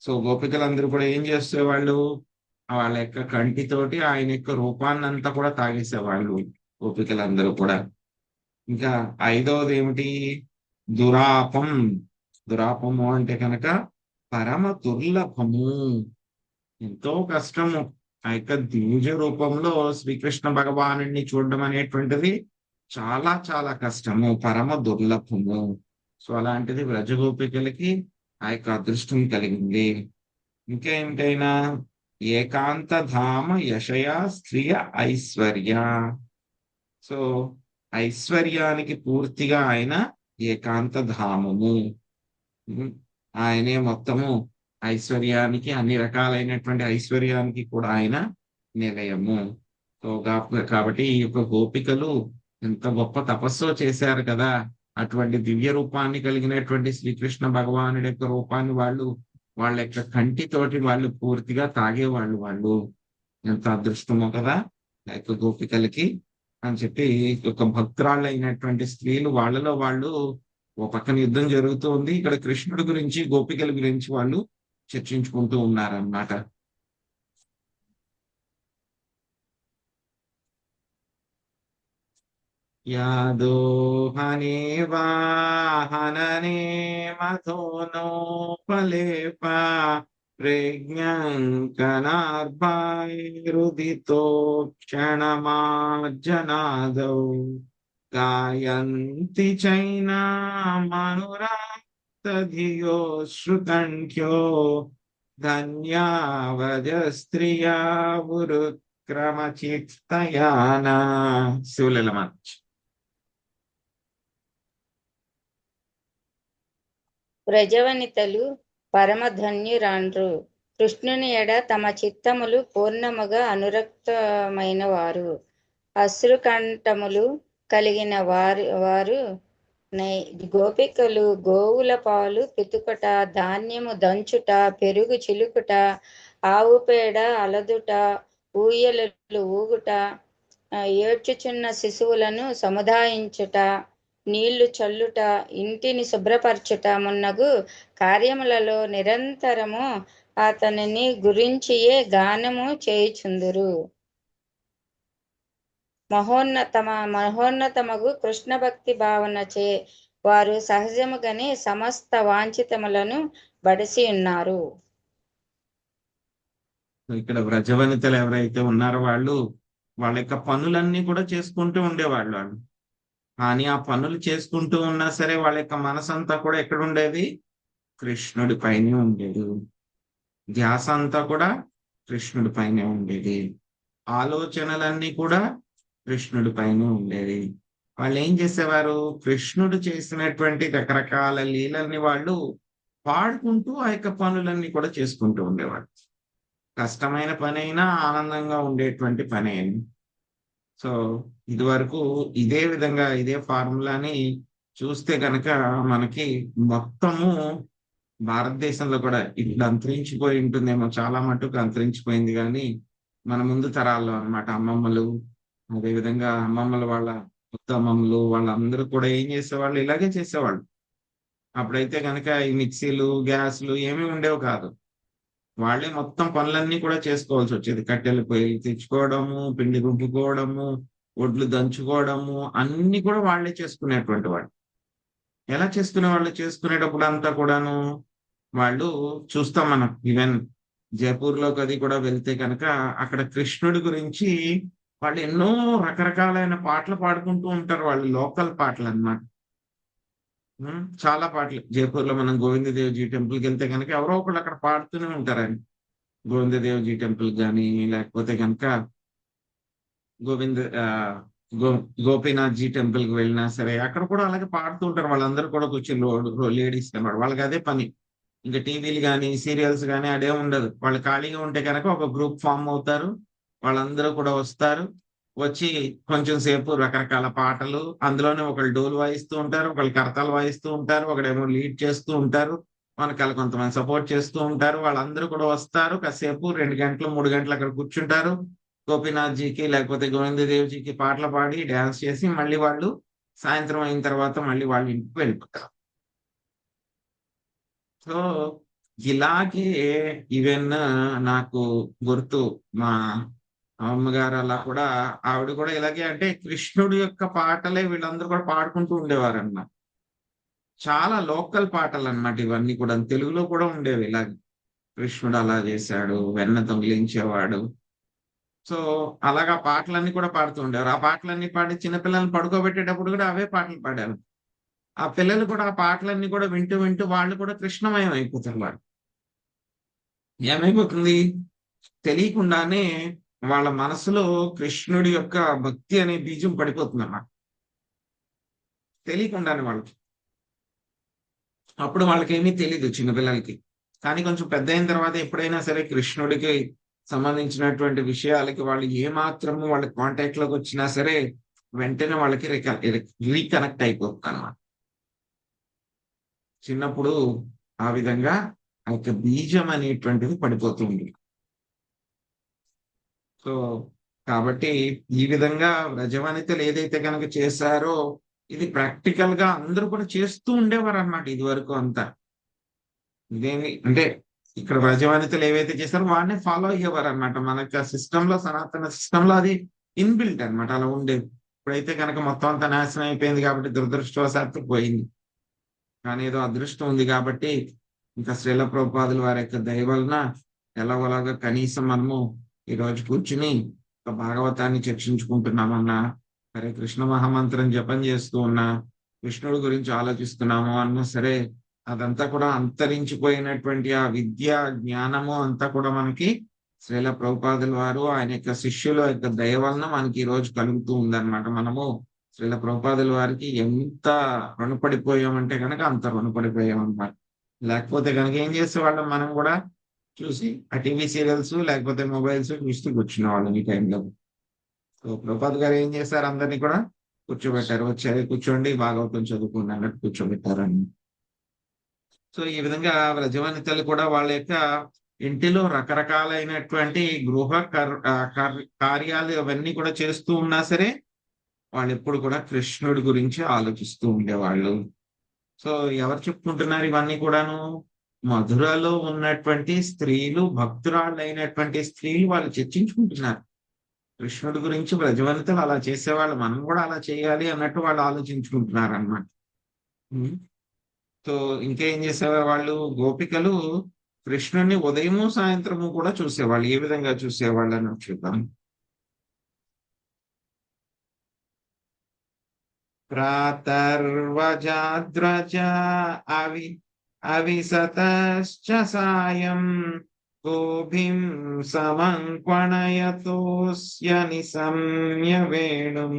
సో గోపికలందరూ కూడా ఏం చేసేవాళ్ళు? వాళ్ళ యొక్క కంటితోటి ఆయన యొక్క రూపాన్ని అంతా కూడా తాగేసేవాళ్ళు గోపికలందరూ కూడా. ఇంకా ఐదవది ఏమిటి? దురాపం. దురాపము అంటే కనుక పరమ దుర్లభము, ఎంతో కష్టము. ఆ యొక్క దివ్య రూపంలో శ్రీకృష్ణ భగవానుడిని చూడడం అనేటువంటిది చాలా చాలా కష్టము, పరమ దుర్లభము. సో అలాంటిది వ్రజగోపికలకి ఆ యొక్క అదృష్టం కలిగింది. ఇంకా ఏమిటైనా ఏకాంత ధామ యశయ స్త్రియ ఐశ్వర్య. సో ఐశ్వర్యానికి పూర్తిగా ఆయన ఏకాంత ధామము. ఆయనే మొత్తము ఐశ్వర్యానికి, అన్ని రకాలైనటువంటి ఐశ్వర్యానికి కూడా ఆయన నిలయము. సో కాబట్టి ఈ యొక్క గోపికలు ఎంత గొప్ప తపస్సు చేశారు కదా. అటువంటి దివ్య రూపాన్ని కలిగినటువంటి శ్రీకృష్ణ భగవానుడి యొక్క రూపాన్ని వాళ్ళ యొక్క కంటితోటి వాళ్ళు పూర్తిగా తాగేవాళ్ళు. వాళ్ళు ఎంత అదృష్టమో కదా ఆ యొక్క గోపికలకి అని చెప్పి ఒక భక్తురాళ్ళు అయినటువంటి స్త్రీలు వాళ్ళలో వాళ్ళు ఓ పక్కన యుద్ధం జరుగుతూ ఉంది, ఇక్కడ కృష్ణుడి గురించి గోపికల గురించి వాళ్ళు చర్చించుకుంటూ ఉన్నారన్నమాట. యాదోహనే వాహననే మథోనోపలేప ప్రజ్ఞాంకనార్భైరుదితో క్షణమార్జనాదౌ గాయంతి చైనామనురాక్తధియో శ్రుకంఠ్యో ధన్యావజస్త్రియా వృత్క్రమచిత్తయానా. శివలీలమాచ్. వ్రజవనితలు పరమధన్యురాండ్రు. కృష్ణుని ఎడ తమ చిత్తములు పూర్ణముగా అనురక్తమైన వారు, అశ్రుకంఠములు కలిగిన వారు గోపికలు గోవుల పాలు పితుకట, ధాన్యము దంచుట, పెరుగు చిలుకుట, ఆవు పేడ అలదుట, ఊయలలు ఊగుట, ఏడ్చుచున్న శిశువులను సముదాయించుట, నీళ్లు చల్లుట, ఇంటిని శుభ్రపరచుట మున్నగు కార్యములలో నిరంతరము అతనిని గురించియే గానము చేయుచుందురు. మహోన్నతమగు కృష్ణ భక్తి భావనచే వారు సహజముగానే సమస్త వాంఛితములను బడిసి ఉన్నారు. ఇక్కడ వ్రజవనితలు ఎవరైతే ఉన్నారో వాళ్ళ యొక్క పనులన్నీ కూడా చేసుకుంటూ ఉండేవాళ్ళు వాళ్ళు. కానీ ఆ పనులు చేసుకుంటూ ఉన్నా సరే వాళ్ళ యొక్క మనసంతా కూడా ఎక్కడ ఉండేది? కృష్ణుడి పైనే ఉండేది. ధ్యాస అంతా కూడా కృష్ణుడి పైనే ఉండేది. ఆలోచనలన్నీ కూడా కృష్ణుడి పైనే ఉండేది. వాళ్ళు ఏం చేసేవారు? కృష్ణుడు చేసినటువంటి రకరకాల లీలల్ని వాళ్ళు పాడుకుంటూ ఆ యొక్క పనులన్నీ కూడా చేసుకుంటూ ఉండేవాడు. కష్టమైన పని అయినా ఆనందంగా ఉండేటువంటి పని అయినా. సో ఇది వరకు ఇదే విధంగా ఇదే ఫార్ములాని చూస్తే కనుక మనకి మొత్తము భారతదేశంలో కూడా ఇప్పుడు అంతరించిపోయి ఉంటుందేమో, చాలా మటుకు అంతరించిపోయింది. కానీ మన ముందు తరాల్లో అన్నమాట అమ్మమ్మలు, అదేవిధంగా అమ్మమ్మలు వాళ్ళ అమ్మమ్మలు వాళ్ళందరూ కూడా ఏం చేసేవాళ్ళు? ఇలాగే చేసేవాళ్ళు. అప్పుడైతే కనుక ఈ మిక్సీలు, గ్యాస్లు ఏమీ ఉండేవి కాదు. వాళ్ళే మొత్తం పనులన్నీ కూడా చేసుకోవాల్సి వచ్చేది. కట్టెలు పొయ్యి తెచ్చుకోవడము, పిండి రుబ్బుకోవడము, ఒడ్లు దంచుకోవడము అన్ని కూడా వాళ్ళే చేసుకునేటువంటి వాళ్ళు. ఎలా చేసుకునేవాళ్ళు? చేసుకునేటప్పుడు అంతా కూడాను వాళ్ళు చూస్తాం మనం. ఈవెన్ జైపూర్లోకి అది కూడా వెళ్తే కనుక అక్కడ కృష్ణుడి గురించి వాళ్ళు ఎన్నో రకరకాలైన పాటలు పాడుకుంటూ ఉంటారు. వాళ్ళు లోకల్ పాటలు అన్నమాట. చాలా పాటలు. జైపూర్లో మనం గోవిందదేవ్జీ టెంపుల్కి వెళ్తే కనుక ఎవరో ఒకళ్ళు అక్కడ పాడుతూనే ఉంటారని. గోవిందదేవ్జీ టెంపుల్ కానీ, లేకపోతే కనుక గోపీనాథ్ జీ టెంపుల్ కి వెళ్ళినా సరే అక్కడ కూడా అలాగే పాడుతూ ఉంటారు. వాళ్ళందరూ కూడా కూర్చొని లేడీస్ అన్నమాట. వాళ్ళకి అదే పని. ఇంకా టీవీలు కానీ సీరియల్స్ కానీ అదే ఉండదు. వాళ్ళు ఖాళీగా ఉంటే కనుక ఒక గ్రూప్ ఫామ్ అవుతారు. వాళ్ళందరూ కూడా వస్తారు. వచ్చి కొంచెం సేపు రకరకాల పాటలు, అందులోనే ఒకళ్ళు డోలు వాయిస్తూ ఉంటారు, ఒకళ్ళు కరతాలు వాయిస్తూ ఉంటారు, ఒకడేమో లీడ్ చేస్తూ ఉంటారు, మనకాల కొంతమంది సపోర్ట్ చేస్తూ ఉంటారు. వాళ్ళందరూ కూడా వస్తారు. కాసేపు 2 గంటలు 3 గంటలు అక్కడ కూర్చుంటారు. గోపీనాథ్ జీకి లేకపోతే గోవిందదేవ్జీకి పాటలు పాడి డ్యాన్స్ చేసి మళ్ళీ వాళ్ళు సాయంత్రం అయిన తర్వాత మళ్ళీ వాళ్ళ ఇంటికి వెళ్ళిపోతారు. సో ఇలాగే ఈవెన్ నాకు గుర్తు మా అమ్మగారు అలా కూడా ఆవిడ కూడా ఇలాగే, అంటే కృష్ణుడి యొక్క పాటలే వీళ్ళందరూ కూడా పాడుకుంటూ ఉండేవారు అన్నమాట. చాలా లోకల్ పాటలు అన్నమాట ఇవన్నీ కూడా. తెలుగులో కూడా ఉండేవి ఇలాగే. కృష్ణుడు అలా చేశాడు, వెన్న దొంగిలించేవాడు. సో అలాగా పాటలన్నీ కూడా పాడుతూ ఉండేవారు. ఆ పాటలన్నీ పాడి చిన్నపిల్లల్ని పడుకోబెట్టేటప్పుడు కూడా అవే పాటలు పాడారు. ఆ పిల్లలు కూడా ఆ పాటలన్నీ కూడా వింటూ వింటూ వాళ్ళు కూడా కృష్ణమయం అయిపోతారు. వాళ్ళు ఏమైపోతుంది? తెలియకుండానే వాళ్ళ మనసులో కృష్ణుడి యొక్క భక్తి అనే బీజం పడిపోతుంది అన్నమాట. తెలియకుండానే వాళ్ళకి. అప్పుడు వాళ్ళకేమీ తెలీదు చిన్నపిల్లలకి. కానీ కొంచెం పెద్ద అయిన తర్వాత ఎప్పుడైనా సరే కృష్ణుడికి సంబంధించినటువంటి విషయాలకి వాళ్ళు ఏమాత్రము వాళ్ళ కాంటాక్ట్ లోకి వచ్చినా సరే వెంటనే వాళ్ళకి రీకనెక్ట్ అయిపోతుంది అన్నమాట. చిన్నప్పుడు ఆ విధంగా ఆ యొక్క బీజం అనేటువంటిది పడిపోతుంది. సో కాబట్టి ఈ విధంగా వ్రజవనితలు ఏదైతే కనుక చేశారో ఇది ప్రాక్టికల్ గా అందరూ కూడా చేస్తూ ఉండేవారు అన్నమాట ఇది వరకు అంతా. ఇదేమి అంటే ఇక్కడ వ్రజవనితలు ఏవైతే చేస్తారో వాడిని ఫాలో అయ్యేవారు అనమాట. మనకి ఆ సిస్టమ్ లో, సనాతన సిస్టమ్ లో అది ఇన్బిల్ట్ అనమాట. అలా ఉండేది. ఇప్పుడైతే కనుక మొత్తం అంతా నాశనం అయిపోయింది కాబట్టి దురదృష్టవశాత్తు పోయింది. కానీ ఏదో అదృష్టం ఉంది కాబట్టి ఇంకా శ్రీల ప్రభుపాదుల వారి యొక్క దయ వలన ఎలాగోలాగా కనీసం మనము ఈ రోజు కూర్చుని ఒక భాగవతాన్ని చర్చించుకుంటున్నామన్నా, హరే కృష్ణ మహామంత్రం జపం చేస్తూ ఉన్నా, కృష్ణుడి గురించి ఆలోచిస్తున్నాము అన్నా సరే అదంతా కూడా అంతరించిపోయినటువంటి ఆ విద్య జ్ఞానము అంతా కూడా మనకి శ్రీల ప్రభుపాదుల వారు ఆయన యొక్క శిష్యుల యొక్క దయ వలన మనకి ఈ రోజు కలుగుతూ ఉందన్నమాట. మనము శ్రీల ప్రభుపాదుల వారికి ఎంత రుణపడిపోయామంటే కనుక అంత రుణపడిపోయామన్నమాట. లేకపోతే కనుక ఏం చేసేవాళ్ళం? మనం కూడా చూసి ఆ టీవీ సీరియల్స్ లేకపోతే మొబైల్స్ చూస్తూ కూర్చునేవాళ్ళం ఈ టైంలో. సో ప్రభుపాద్ గారు ఏం చేశారు? అందరినీ కూడా కూర్చోబెట్టారు. వచ్చారు, కూర్చోండి, భాగవతం చదువుకోండి అన్నట్టు కూర్చోబెట్టారని. సో ఈ విధంగా వ్రజవనితలు కూడా వాళ్ళ యొక్క ఇంటిలో రకరకాలైనటువంటి గృహ కార్యాలు అవన్నీ కూడా చేస్తూ ఉన్నా సరే వాళ్ళు ఎప్పుడు కూడా కృష్ణుడి గురించి ఆలోచిస్తూ ఉండేవాళ్ళు. సో ఎవరు చెప్పుకుంటున్నారు ఇవన్నీ కూడాను? మధురలో ఉన్నటువంటి స్త్రీలు, భక్తురాళ్ళు అయినటువంటి స్త్రీలు వాళ్ళు చర్చించుకుంటున్నారు. కృష్ణుడి గురించి బ్రజవనితలు అలా చేసేవాళ్ళు, మనం కూడా అలా చేయాలి అన్నట్టు వాళ్ళు ఆలోచించుకుంటున్నారు అనమాట. సో ఇంకేం చేసేవారు వాళ్ళు, గోపికలు కృష్ణుని ఉదయము సాయంత్రము కూడా చూసేవాళ్ళు. ఏ విధంగా చూసేవాళ్ళు అని చూద్దాం. ప్రాతర్వజాద్రజ అవిసతశ్చ సాయం గోభిం సమంక్వణయతోస్య నిశమ్య వేణుం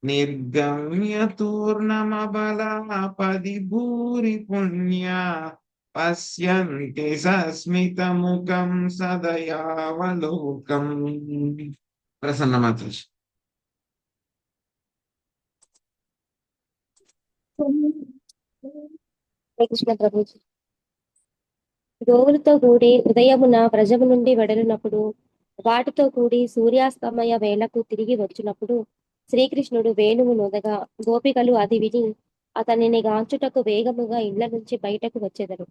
నిర్గమ్య తూర్ణమబలాపది భూరి పుణ్య పశ్యంతి సస్మితముఖం సదయావలోకం. ప్రసన్న మాతాజీ. కృష్ణ ప్రభుజీ. గోవులతో కూడి ఉదయమున వ్రజము నుండి వెడలినప్పుడు, వాటితో కూడి సూర్యాస్తమయ వేళకు తిరిగి వచ్చినప్పుడు శ్రీకృష్ణుడు వేణువు నొదగా గోపికలు అది విని అతనిని గాంచుటకు వేగముగా ఇళ్ల నుంచి బయటకు వచ్చెదరు.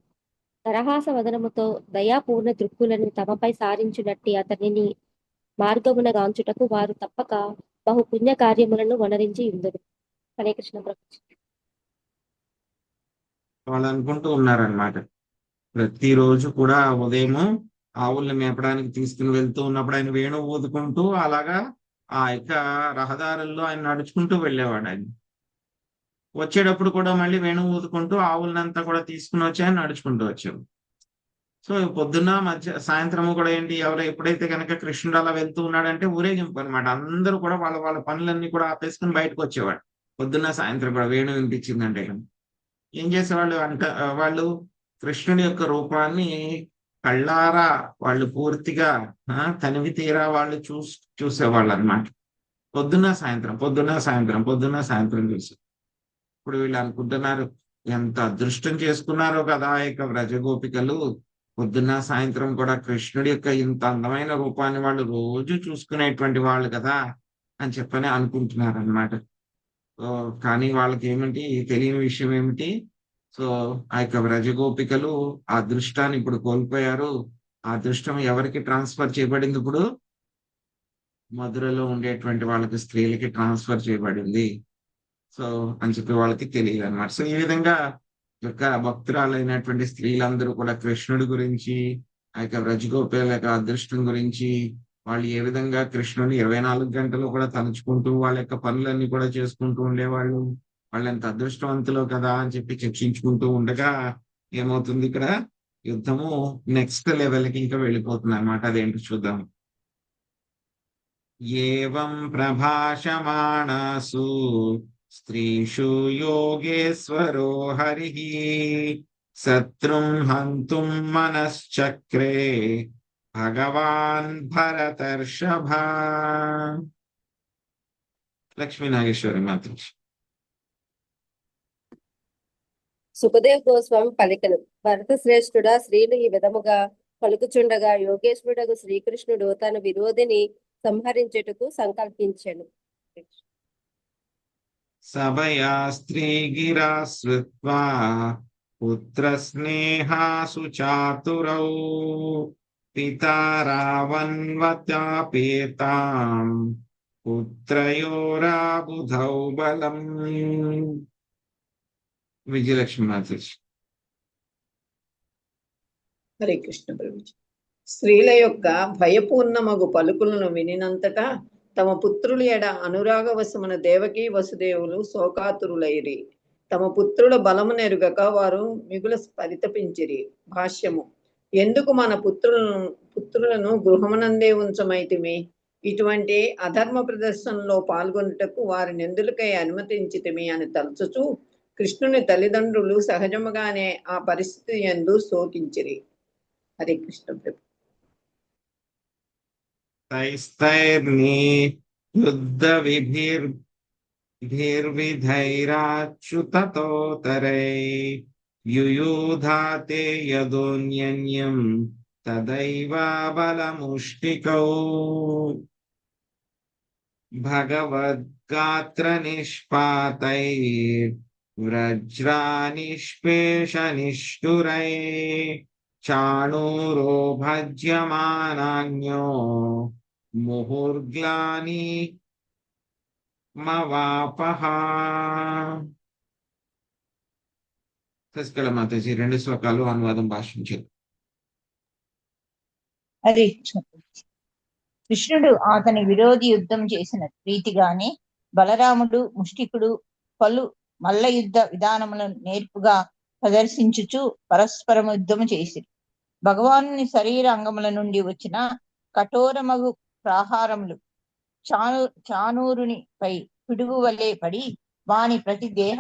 తరహాస వదనముతో దయాపూర్ణ దృక్కులను తమపై సారించునట్టి అతనిని మార్గమున గాంచుటకు వారు తప్పక బహు పుణ్య కార్యములను వనరించి ఉందరు. హరే కృష్ణ ప్రభుజీ. వాళ్ళు అనుకుంటూ ఉన్నారనమాట, ప్రతిరోజు కూడా ఉదయము ఆవుల్ని మేపడానికి తీసుకుని వెళ్తూ ఉన్నప్పుడు ఆయన వేణువు ఊదుకుంటూ అలాగా ఆ యొక్క రహదారుల్లో ఆయన నడుచుకుంటూ వెళ్ళేవాడు. ఆయన వచ్చేటప్పుడు కూడా మళ్ళీ వేణువు ఊదుకుంటూ ఆవులనంతా కూడా తీసుకుని వచ్చి ఆయన నడుచుకుంటూ వచ్చారు. సో పొద్దున్న సాయంత్రము కూడా ఏంటి, ఎప్పుడైతే కనుక కృష్ణుడు అలా వెళ్తూ ఉన్నాడంటే ఊరేగింపు అనమాట. అందరూ కూడా వాళ్ళ వాళ్ళ పనులన్నీ కూడా ఆపేసుకుని బయటకు వచ్చేవాడు. పొద్దున్న సాయంత్రం కూడా వేణువు వినిపించిందంటే ఏం చేసేవాళ్ళు అంటే, వాళ్ళు కృష్ణుడి యొక్క రూపాన్ని కళ్ళారా వాళ్ళు పూర్తిగా తనివి తీరా వాళ్ళు చూసేవాళ్ళు అనమాట. పొద్దున్న సాయంత్రం చూసి ఇప్పుడు వీళ్ళు అనుకుంటున్నారు, ఎంత అదృష్టం చేసుకున్నారో కదా ఆ యొక్క వ్రజగోపికలు, పొద్దున్న సాయంత్రం కూడా కృష్ణుడి యొక్క ఇంత అందమైన రూపాన్ని వాళ్ళు రోజు చూసుకునేటువంటి వాళ్ళు కదా అని చెప్పని అనుకుంటున్నారు అనమాట. కానీ వాళ్ళకి ఏమిటి తెలియని విషయం ఏమిటి, సో ఆ యొక్క వ్రజగోపికలు ఆ అదృష్టాన్ని ఇప్పుడు కోల్పోయారు. ఆ అదృష్టం ఎవరికి ట్రాన్స్ఫర్ చేయబడింది, ఇప్పుడు మధురలో ఉండేటువంటి వాళ్ళకి స్త్రీలకి ట్రాన్స్ఫర్ చేయబడింది. సో అని చెప్పి వాళ్ళకి తెలియదు అనమాట. సో ఈ విధంగా యొక్క భక్తురాలైనటువంటి స్త్రీలందరూ కూడా కృష్ణుడి గురించి, ఆ యొక్క వ్రజగోపికల యొక్క అదృష్టం గురించి, వాళ్ళు ఏ విధంగా కృష్ణుని 24 గంటలు కూడా తలుచుకుంటూ వాళ్ళ యొక్క పనులన్నీ కూడా చేసుకుంటూ ఉండేవాళ్ళు, వాళ్ళు ఎంత అదృష్టవంతులు కదా అని చెప్పి చర్చించుకుంటూ ఉండగా ఏమవుతుంది, ఇక్కడ యుద్ధము నెక్స్ట్ లెవెల్కి ఇంకా వెళ్ళిపోతుంది అనమాట. అదేంటో చూద్దాం. ఏవం ప్రభాషమాణాసు స్త్రీషు యోగేశ్వరో హరిః శత్రుం హంతుం మనశ్చక్రే భగవాన్ భరతర్షభ. లక్ష్మీ నాగేశ్వరి మాత్రం. సుఖదేవ్ గోస్వామి పలికను. భరత శ్రేష్ఠుడా, స్త్రీలు ఈ విధముగా పలుకుచుండగా యోగేశ్వరుడగు శ్రీకృష్ణుడు తన విరోధిని సంహరించుటకు సంకల్పించెను. సభయా స్త్రీగిరా శ్రుత్వా పుత్ర స్నేహాసు చాతురౌ పితా రావణ్వతాపేతాం పుత్రయోరాబుధౌ బలం. విజయలక్ష్మి మాతాజీ. హరే కృష్ణ ప్రభుజీ. స్త్రీల యొక్క భయపూర్ణమగు పలుకులను వినినంతటా తమ పుత్రుల ఎడ అనురాగవశమున దేవకీ వసుదేవులు శోకాతురులైరి. తమ పుత్రుల బలము నెరుగక వారు మిగుల పరితపించిరి. భాష్యము. ఎందుకు మన పుత్రులను గృహమునందే ఉంచమైతిమి? ఇటువంటి అధర్మ ప్రదర్శనలో పాల్గొనుటకు వారిని ఎందులకై అనుమతించితిమి అని తలుచుచు కృష్ణుని తల్లిదండ్రులు సహజముగానే ఆ పరిస్థితి యందు శోకించిరి. హరే కృష్ణ ప్రభు. తైస్తైర్ని యుద్ధ విభిర్విధైరాచ్యుతతోతరై యుయూధాతే యదోన్యన్యం తదైవ బలముష్టికౌ భగవద్గాత్ర నిష్పాతై వ్రజ్రానిష్పేష నిష్ఠురై చాణూరో భజ్యమానాన్యో ముహుర్గ్లాని మవాపహ. శశికళ మాతాజీ 2 శ్లోకాలు అనువాదం భాషించారు. హరే కృష్ణ. కృష్ణుడు అతని విరోధి యుద్ధం చేసిన రీతిగానే బలరాముడు ముష్టికుడు పలు మల్ల యుద్ధ విధానములను నేర్పుగా ప్రదర్శించుచు పరస్పరము యుద్ధము చేసి భగవానుని శరీర అంగముల నుండి వచ్చిన కఠోరమగు ప్రాహారములు చానూరునిపై పిడుగు వలె పడి వాని ప్రతి దేహ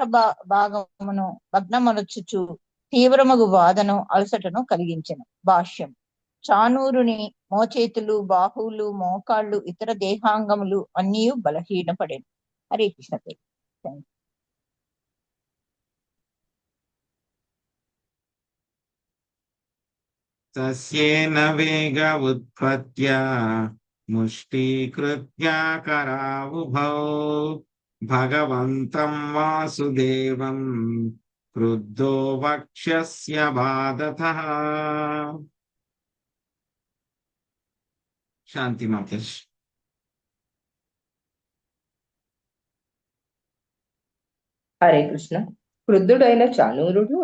భాగమును భగ్నమనొచ్చుచు తీవ్రమగు బాధను అలసటను కలిగించెను. భాష్యం. చానూరుని మోచేతులు, బాహువులు, మోకాళ్ళు, ఇతర దేహాంగములు అన్నీ బలహీనపడేను. హరే కృష్ణ. తస్యేన వేగ ఉత్పత్త్య ముష్టీకృత్య కరావుభౌ భగవంతం వాసుదేవం క్రుద్ధో వక్ష్యస్య బాధతః. శాంతి మాతాజీ. హరే కృష్ణ. క్రుద్ధుడైన చానూరుడు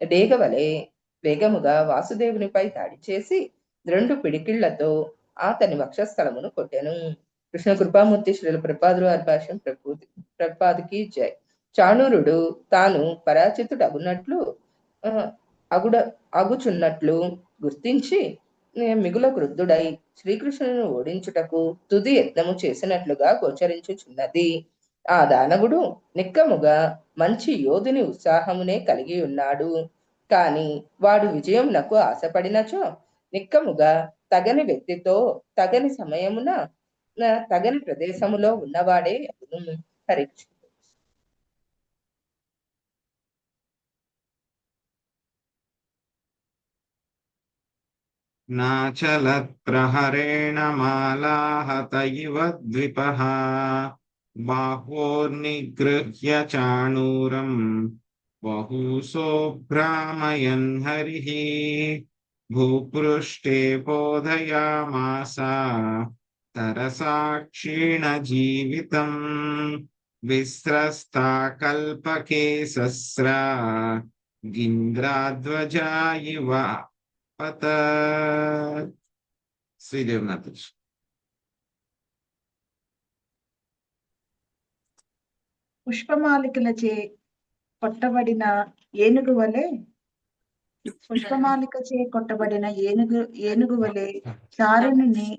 డేగవలే వేగముగా వాసుదేవునిపై దాడి చేసి 2 పిడికిళ్లతో అతని వక్షస్థలమును కొట్టెను. కృష్ణ కృపామూర్తి శ్రీల ప్రభుపాదుల వారి భాష్యం. ప్రభుపాదికి జై. చానూరుడు తాను పరాజితుడు అగుచున్నట్లు గుర్తించి మిగుల క్రుద్ధుడై శ్రీకృష్ణుని ఓడించుటకు తుది యత్నము చేసినట్లుగా గోచరించుచున్నది. ఆ దానవుడు నిక్కముగా మంచి యోధుని ఉత్సాహమునే కలిగి ఉన్నాడు. కాని వాడు విజయం నాకు ఆశపడినచో నిక్కముగా తగని వ్యక్తితో తగని సమయమున తగని ప్రదేశములో ఉన్నవాడే అగును. హరి కృష్ణ. నాచలత్ ప్రహరేణ మాలాహత ఇవ ద్విపః బాహోర్నిగృహ్య చాణూరం బహూసో భ్రామయన్ హరిః భూపృష్ఠే బోధయామాస తరసాక్షీణ జీవితం విస్రస్తా కల్పకే సస్రా గింద్రాధ్వజా ఇవ శ్రీదేవనాథ్. పుష్పమాలికలచే కొట్టబడిన ఏనుగు వలె ఏనుగు వలె చారుణుని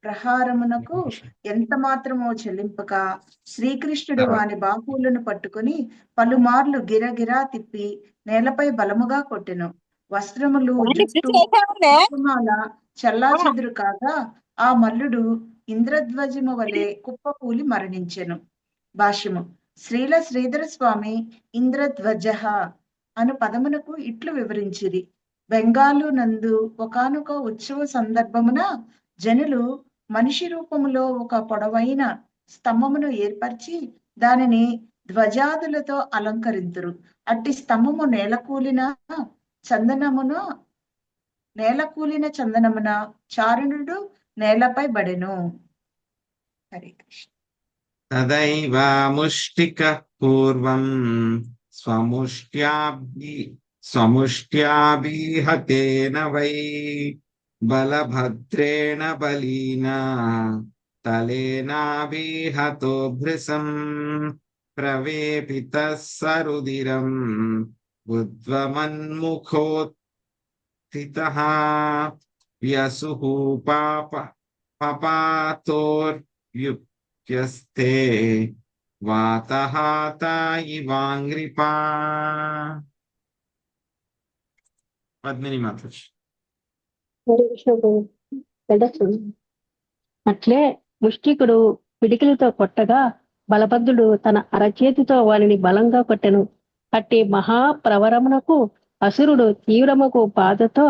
ప్రహారమునకు ఎంత మాత్రమో చెల్లింపక శ్రీకృష్ణుడు వాని బాహువులను పట్టుకుని పలుమార్లు గిరగిరా తిప్పి నేలపై బలముగా కొట్టెను. వస్త్రములు, జుట్టు, పుష్పమాల చెల్లాచెదురు కాగా ఆ మల్లుడు ఇంద్రధ్వజము వలె కుప్పకూలి మరణించెను. భాష్యము. శ్రీల శ్రీధర స్వామి ఇంద్రధ్వజ అను పదమునకు ఇట్లు వివరించిరి. బెంగాలు నందు ఒకానొక ఉత్సవ సందర్భమున జనులు మనిషి రూపములో ఒక పొడవైన స్తంభమును ఏర్పరిచి దానిని ధ్వజాదులతో అలంకరింతురు. అట్టి స్తంభము నేలకూలిన చందనమున చారుణుడు నేలపై బడెను. హరే కృష్ణ. తదైవ ముష్టిక పూర్వం స్వముష్ట్యాభిహతేన వై బలభద్రేణ బలీనా తలేనాభిహతో భృశం ప్రవేపిత సరుదిరం ఉద్వమన్ముఖోత్థితః వ్యసుః పపాతోర్యుక్త్యస్తే వాతహాత ఇవాంగ్రిపా. పద్మిని మాతాజీ. అట్లే ముష్టికుడు పిడికిలతో కొట్టగా బలభద్రుడు తన అరచేతితో వానిని బలంగా కొట్టెను. అట్టి మహాప్రవరమునకు అసురుడు తీవ్రముకు బాధతో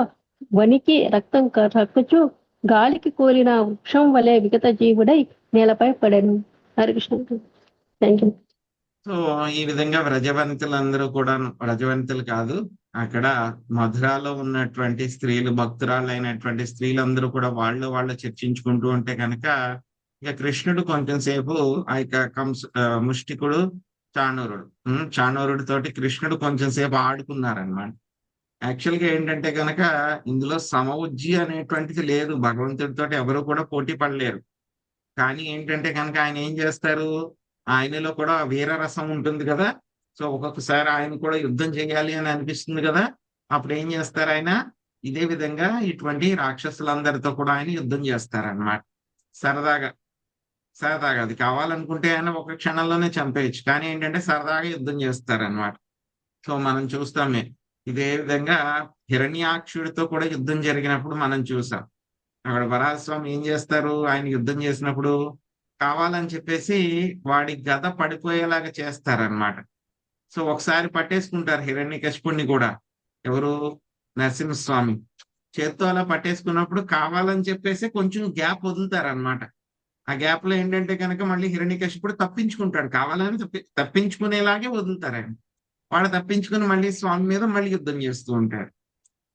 వణికి రక్తం కక్కుచు గాలికి కూలిన వృక్షం వలె విగత జీవుడై నేలపై పడెను. హరికృష్ణ. Thank you. సో ఈ విధంగా వ్రజవంతులందరూ కూడా, వ్రజవంతులు కాదు, అక్కడ మధురాలో ఉన్నటువంటి స్త్రీలు, భక్తురాలైనటువంటి స్త్రీలందరూ కూడా వాళ్ళు చర్చించుకుంటూ ఉంటే కనుక ఇక కృష్ణుడు కొంచెం సేపు ఆ యొక్క ముష్టికుడు చాణూరుడు తోటి కృష్ణుడు కొంచెం సేపు ఆడుకున్నారనమాట. యాక్చువల్ గా ఏంటంటే కనుక ఇందులో సమవుజ్జి అనేటువంటిది లేదు, భగవంతుడితో ఎవరు కూడా పోటీ పడలేరు. కానీ ఏంటంటే కనుక ఆయన ఏం చేస్తారు, ఆయనలో కూడా వీరరసం ఉంటుంది కదా. సో ఒక్కొక్కసారి ఆయన కూడా యుద్ధం చేయాలి అని అనిపిస్తుంది కదా, అప్పుడు ఏం చేస్తారు ఆయన ఇదే విధంగా ఇటువంటి రాక్షసులందరితో కూడా ఆయన యుద్ధం చేస్తారన్నమాట. సరదాగా అది కావాలనుకుంటే ఆయన ఒక క్షణంలోనే చంపేయచ్చు, కానీ ఏంటంటే సరదాగా యుద్ధం చేస్తారన్నమాట. సో మనం చూస్తామే ఇదే విధంగా హిరణ్యాక్షుడితో కూడా యుద్ధం జరిగినప్పుడు మనం చూసాం. అక్కడ వరాహస్వామి ఏం చేస్తారు, ఆయన యుద్ధం చేసినప్పుడు కావాలని చెప్పేసి వాడి గద పడిపోయేలాగా చేస్తారనమాట. సో ఒకసారి పట్టేసుకుంటారు హిరణ్యకశిపుణ్ణి కూడా, ఎవరు, నరసింహస్వామి చేత్తో అలా పట్టేసుకున్నప్పుడు కావాలని చెప్పేసి కొంచెం గ్యాప్ వదులుతారనమాట. ఆ గ్యాప్ లో ఏంటంటే కనుక మళ్ళీ హిరణ్యకశిపుడు తప్పించుకుంటాడు, కావాలని తప్పించుకునేలాగే వదులుతారు ఆయన. వాడు తప్పించుకుని మళ్ళీ స్వామి మీద మళ్ళీ యుద్ధం చేస్తూ ఉంటాడు.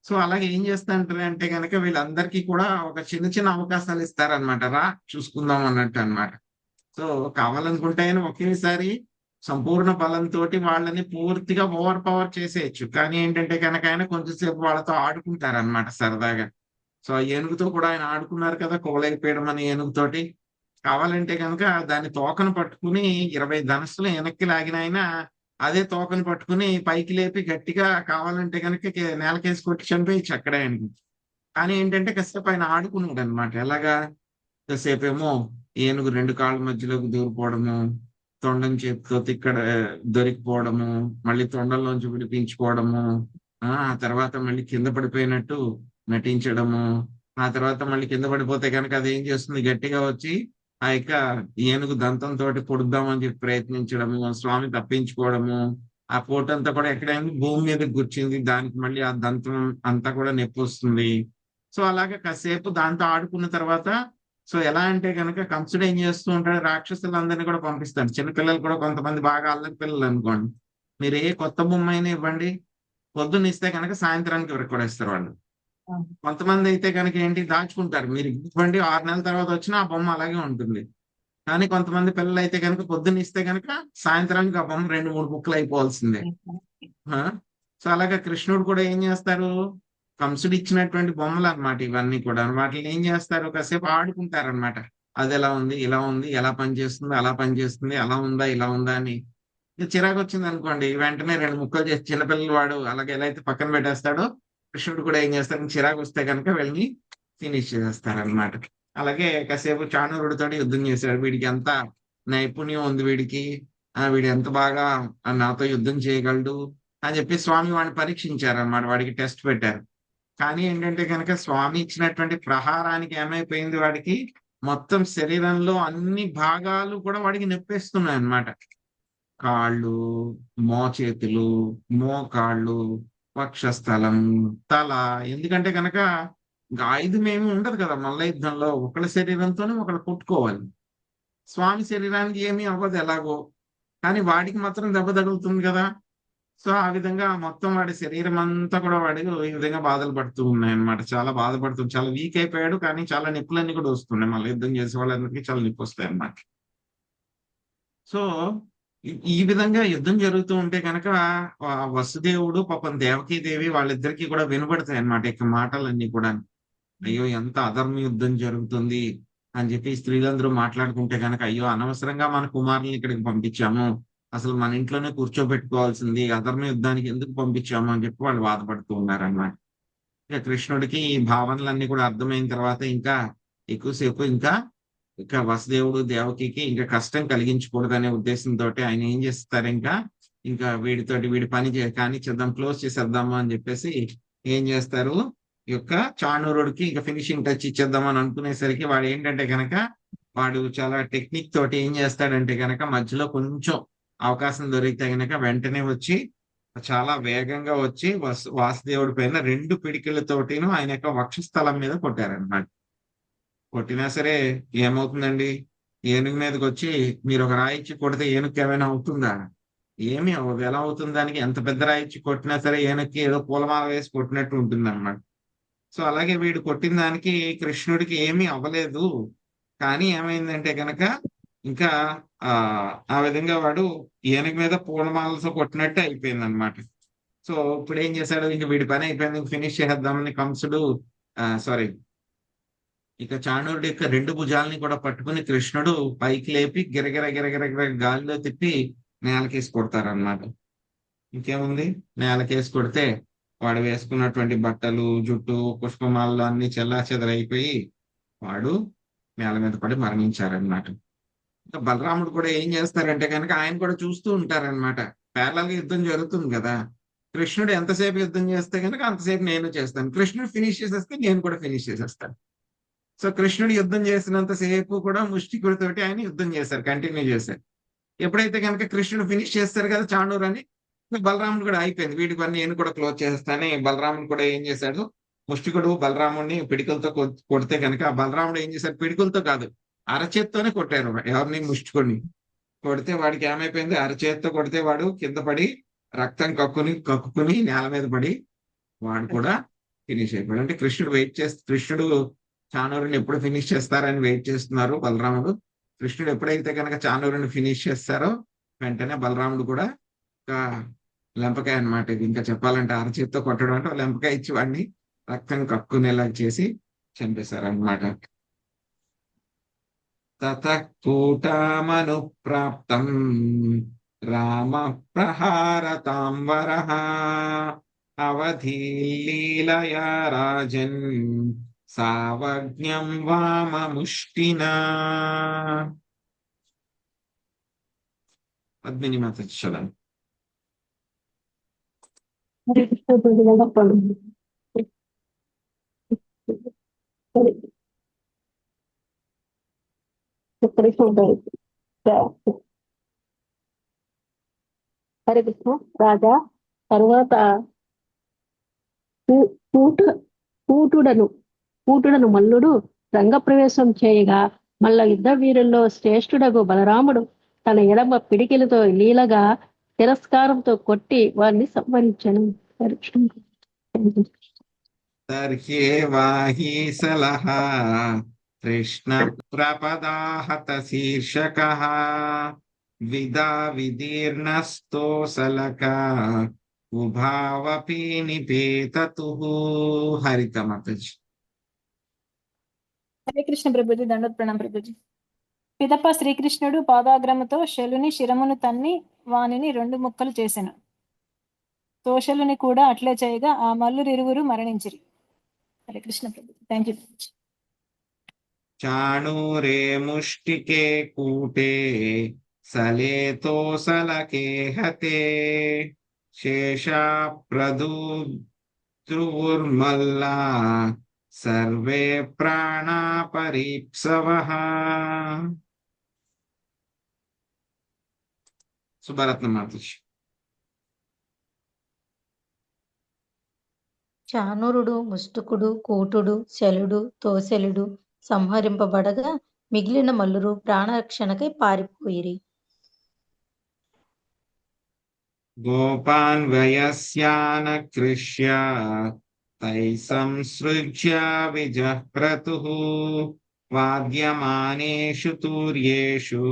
సో అలాగే ఏం చేస్తాంటారు అంటే కనుక వీళ్ళందరికీ కూడా ఒక చిన్న అవకాశాలు ఇస్తారనమాట, రా చూసుకుందాం అన్నట్టు అనమాట. సో కావాలనుకుంటే ఆయన ఒకేసారి సంపూర్ణ బలంతో వాళ్ళని పూర్తిగా ఓవర్ పవర్ చేసేయచ్చు, కానీ ఏంటంటే కనుక ఆయన కొంచెంసేపు వాళ్ళతో ఆడుకుంటారనమాట సరదాగా. సో ఆ ఏనుగుతో కూడా ఆయన ఆడుకున్నారు కదా, కోలైపీయడం అనే ఏనుగుతోటి. కావాలంటే కనుక దాని తోకను పట్టుకుని 20 ధనస్సులు వెనక్కి లాగిన ఆయన అదే తోకను పట్టుకుని పైకి లేపి గట్టిగా కావాలంటే కనుక నేలకేసి కొట్టి చంపేయచ్చు అక్కడే ఆయనకి. కానీ ఏంటంటే కాసేపు ఆయన ఆడుకున్నాడు అనమాట. ఎలాగా, కాసేపు ఏమో ఏనుగు 2 కాళ్ళ మధ్యలోకి దూరిపోవడము, తొండం చేతితో ఇక్కడ దొరికిపోవడము, మళ్ళీ తొండంలోంచి విడిపించుకోవడము, ఆ తర్వాత మళ్ళీ కింద పడిపోయినట్టు నటించడము, ఆ తర్వాత మళ్ళీ కింద పడిపోతే కనుక అది ఏం చేస్తుంది, గట్టిగా వచ్చి ఆ యొక్క ఏనుగు దంతంతో పొడుద్దామని చెప్పి ప్రయత్నించడము, స్వామి తప్పించుకోవడము, ఆ పోటంతా కూడా ఎక్కడైనా భూమి మీద కూర్చుంది, దానికి మళ్ళీ ఆ దంతం అంతా కూడా నొప్పి వస్తుంది. సో అలాగే కాసేపు దాంతో ఆడుకున్న తర్వాత, సో ఎలా అంటే కనుక కంసుడు ఏం చేస్తూ ఉంటాడు, రాక్షసులందరినీ కూడా పంపిస్తాడు. చిన్నపిల్లలు కూడా కొంతమంది బాగా అల్లరి పిల్లలు అనుకోండి, మీరు ఏ కొత్త బొమ్మ అయినా ఇవ్వండి, పొద్దున్న ఇస్తే కనుక సాయంత్రానికి వరకు కూడా ఇస్తారు వాళ్ళు. కొంతమంది అయితే కనుక ఏంటి దాచుకుంటారు, మీరు ఇవ్వండి 6 నెలల తర్వాత వచ్చినా ఆ బొమ్మ అలాగే ఉంటుంది. కానీ కొంతమంది పిల్లలు అయితే కనుక పొద్దున్న ఇస్తే కనుక సాయంత్రానికి ఆ బొమ్మ 2-3 ముక్కలు అయిపోవాల్సిందే. సో అలాగే కృష్ణుడు కూడా ఏం చేస్తారు, కంసుడు ఇచ్చినటువంటి బొమ్మలు అన్నమాట ఇవన్నీ కూడా. వాటిని ఏం చేస్తారు, కాసేపు ఆడుకుంటారనమాట. అది ఎలా ఉంది, ఇలా ఉంది, ఎలా పనిచేస్తుంది, అలా పనిచేస్తుంది, అలా ఉందా, ఇలా ఉందా అని. చిరాకు వచ్చింది అనుకోండి, వెంటనే 2 ముక్కలు చేసి చిన్నపిల్లలు వాడు అలాగే ఎలా అయితే పక్కన పెట్టేస్తాడో, కృష్ణుడు కూడా ఏం చేస్తాడు, చిరాకు వస్తే కనుక వెళ్ళి ఫినిష్ చేస్తారనమాట. అలాగే కాసేపు చాణూరుడితో యుద్ధం చేశాడు. వీడికి ఎంత నైపుణ్యం ఉంది, వీడికి వీడు ఎంత బాగా నాతో యుద్ధం చేయగలడు అని చెప్పి స్వామి వాడిని పరీక్షించారనమాట, వాడికి టెస్ట్ పెట్టారు. కానీ ఏంటంటే కనుక స్వామి ఇచ్చినటువంటి ప్రహారానికి ఏమైపోయింది, వాడికి మొత్తం శరీరంలో అన్ని భాగాలు కూడా వాడికి నొప్పేస్తున్నాయి అన్నమాట. కాళ్ళు, మోచేతులు, మోకాళ్ళు, వక్షస్థలం, తల. ఎందుకంటే కనుక ఆయుధం ఏమి ఉండదు కదా మల్ల యుద్ధంలో, ఒకళ్ళ శరీరంతోనే ఒకళ్ళు కొట్టుకోవాలి. స్వామి శరీరానికి ఏమీ అవ్వదు ఎలాగో, కానీ వాడికి మాత్రం దెబ్బ తగులుతుంది కదా. సో ఆ విధంగా మొత్తం వాడి శరీరం అంతా కూడా వాడి ఈ విధంగా బాధలు పడుతూ ఉన్నాయి అన్నమాట. చాలా బాధపడుతుంది, చాలా వీక్ అయిపోయాడు, కానీ చాలా నొప్పులన్నీ కూడా వస్తున్నాయి. మళ్ళీ యుద్ధం చేసే వాళ్ళందరికీ చాలా నొప్పి వస్తాయి అన్నమాట. సో ఈ విధంగా యుద్ధం జరుగుతూ ఉంటే కనుక వసుదేవుడు పాపం దేవకీదేవి వాళ్ళిద్దరికీ కూడా వినబడతాయి అన్నమాట ఇక మాటలన్నీ కూడా. అయ్యో ఎంత అధర్మ యుద్ధం జరుగుతుంది అని చెప్పి స్త్రీలందరూ మాట్లాడుకుంటే కనుక, అయ్యో అనవసరంగా మన కుమారుల్ని ఇక్కడికి పంపించాము, అసలు మన ఇంట్లోనే కూర్చోబెట్టుకోవాల్సింది, అధర్మ యుద్ధానికి ఎందుకు పంపించాము అని చెప్పి వాళ్ళు బాధపడుతూ ఉన్నారన్నమాట. ఇక కృష్ణుడికి ఈ భావనలన్నీ కూడా అర్థమైన తర్వాత ఇంకా ఎక్కువసేపు ఇంకా వసుదేవుడు దేవకికి ఇంకా కష్టం కలిగించకూడదు అనే ఉద్దేశంతో ఆయన ఏం చేస్తారు, ఇంకా వీడి పని కానిచ్చేద్దాం, క్లోజ్ చేసేద్దాము అని చెప్పేసి ఏం చేస్తారు, ఈ యొక్క చాణూరుడికి ఇంకా ఫినిషింగ్ టచ్ ఇచ్చేద్దామని అనుకునేసరికి వాడు ఏంటంటే కనుక వాడు చాలా టెక్నిక్ తోటి ఏం చేస్తాడంటే కనుక మధ్యలో కొంచెం అవకాశం దొరికితే కనుక వెంటనే వచ్చి చాలా వేగంగా వచ్చి వాసుదేవుడి పైన 2 పిడికిళ్ళతోటిను ఆయన యొక్క వక్షస్థలం మీద కొట్టారన్నమాట. కొట్టినా సరే ఏమవుతుందండి, ఏనుగు మీదకి వచ్చి మీరు ఒక రాయి ఇచ్చి కొడితే ఏనుగుకి ఏమైనా అవుతుందా? ఏమీ అవ్వదు. ఎలా అవుతుంది దానికి? ఎంత పెద్ద రాయి ఇచ్చి కొట్టినా సరే ఏనక్కి ఏదో పూలమాల వేసి కొట్టినట్టు ఉంటుంది అనమాట. సో అలాగే వీడు కొట్టిన దానికి కృష్ణుడికి ఏమీ అవ్వలేదు. కానీ ఏమైందంటే కనుక ఇంకా ఆ విధంగా వాడు ఏనుగు మీద పూలమాలతో కొట్టినట్టు అయిపోయింది అనమాట. సో ఇప్పుడు ఏం చేశాడు? ఇంక వీడి పని అయిపోయింది, ఫినిష్ చేద్దామని కంసుడు సారీ ఇక చాణూరుడి యొక్క 2 భుజాలని కూడా పట్టుకుని కృష్ణుడు పైకి లేపి గిరగిర గిరగిర గిర గాలిలో తిప్పి నేలకేసి కొడతారనమాట. ఇంకేముంది, నేలకేసి కొడితే వాడు వేసుకున్నటువంటి బట్టలు, జుట్టు, పుష్పమాలలు అన్ని చెల్లా చెదరైపోయి వాడు నేల మీద పడి మరణించారనమాట. ఇంకా బలరాముడు కూడా ఏం చేస్తారంటే కనుక ఆయన కూడా చూస్తూ ఉంటారనమాట. ప్యారలల్ గా యుద్ధం జరుగుతుంది కదా, కృష్ణుడు ఎంతసేపు యుద్ధం చేస్తే కనుక అంతసేపు నేను చేస్తాను, కృష్ణుడు ఫినిష్ చేసేస్తే నేను కూడా ఫినిష్ చేసేస్తాను. సో కృష్ణుడు యుద్ధం చేసినంత సేపు కూడా ముష్టికుడితోటి ఆయన యుద్ధం చేశారు, కంటిన్యూ చేశారు. ఎప్పుడైతే కనుక కృష్ణుడు ఫినిష్ చేస్తారు కదా చాణూరు అని, బలరాముడు కూడా అయిపోయింది, వీడి పని నేను కూడా క్లోజ్ చేస్తానని బలరాముడు కూడా ఏం చేశాడు, ముష్టికుడు బలరాముడిని పిడికలతో కొడితే కనుక ఆ బలరాముడు ఏం చేశాడు, పిడికలతో కాదు అరచేత్తోనే కొట్టారు ఎవరిని, ముష్టికుడిని కొడితే వాడికి ఏమైపోయింది, అరచేత్తో కొడితే వాడు కింద పడి రక్తం కక్కుకుని నేల మీద పడి వాడు కూడా ఫినిష్ అయిపోయాడు. అంటే కృష్ణుడు చాణూరుని ఎప్పుడు ఫినిష్ చేస్తారని వెయిట్ చేస్తున్నారు బలరాముడు. కృష్ణుడు ఎప్పుడైతే కనుక చాణూరుని ఫినిష్ చేస్తారో వెంటనే బలరాముడు కూడా లెంపకాయ అనమాట. ఇది ఇంకా చెప్పాలంటే అరచేత్తో కొట్టడం అంటే లెంపకాయ ఇచ్చి వాడిని రక్తం కక్కునేలా చేసి చంపేశారనమాట. తూటామను ప్రాప్తం రామ ప్రహారతాంబరః అవధి లీలయా రాజన్ సావజ్ఞం వామముష్టినా. పద్మిని మాత చదవండి. హరే కృష్ణ. రాజా తరువాత పూటుడను మల్లుడు రంగప్రవేశం చేయగా మల్ల యుద్ధ వీరుల్లో శ్రేష్ఠుడగు బలరాముడు తన ఎడమ పిడికిలతో లీలగా తిరస్కారంతో కొట్టి వారిని సంహరించను. తర్హ్యేవాహి సలహ కృష్ణ ప్రపదాహత శీర్షకః విదా విదీర్ణస్తోసలక ఉభావపి నిపేతతుః. హరిత మాతాజీ. హరే కృష్ణ ప్రభుజీ. దండోత్ ప్రణాం ప్రభుజీ. పిదప శ్రీకృష్ణుడు పాదాగ్రముతో శలుని శిరమును తన్ని వానిని 2 ముక్కలు చేసెను. తోషలుని కూడా అట్లే చేయగా ఆ మల్లురిరువురు మరణించిరి. హరే కృష్ణ ప్రభుజీ. Thank you. చాణూరే ముష్టికే కూటే సలేతోసలకే హతే శేషా ప్రదూర్మల్లా సర్వే ప్రాణా పరీప్సవః. సుభరత్న మాతాజీ. చాణూరుడు, ముష్టికుడు, కూటుడు, శలుడు, తోసెలుడు సంహరింపబడగా మిగిలిన మల్లురు ప్రాణరక్షణకై పారిపోయిరి. గోపాన్ వయస్యానకృష్య తై సంసృజ్య విజః క్రతుః వాద్యమానేషు తూర్యేషు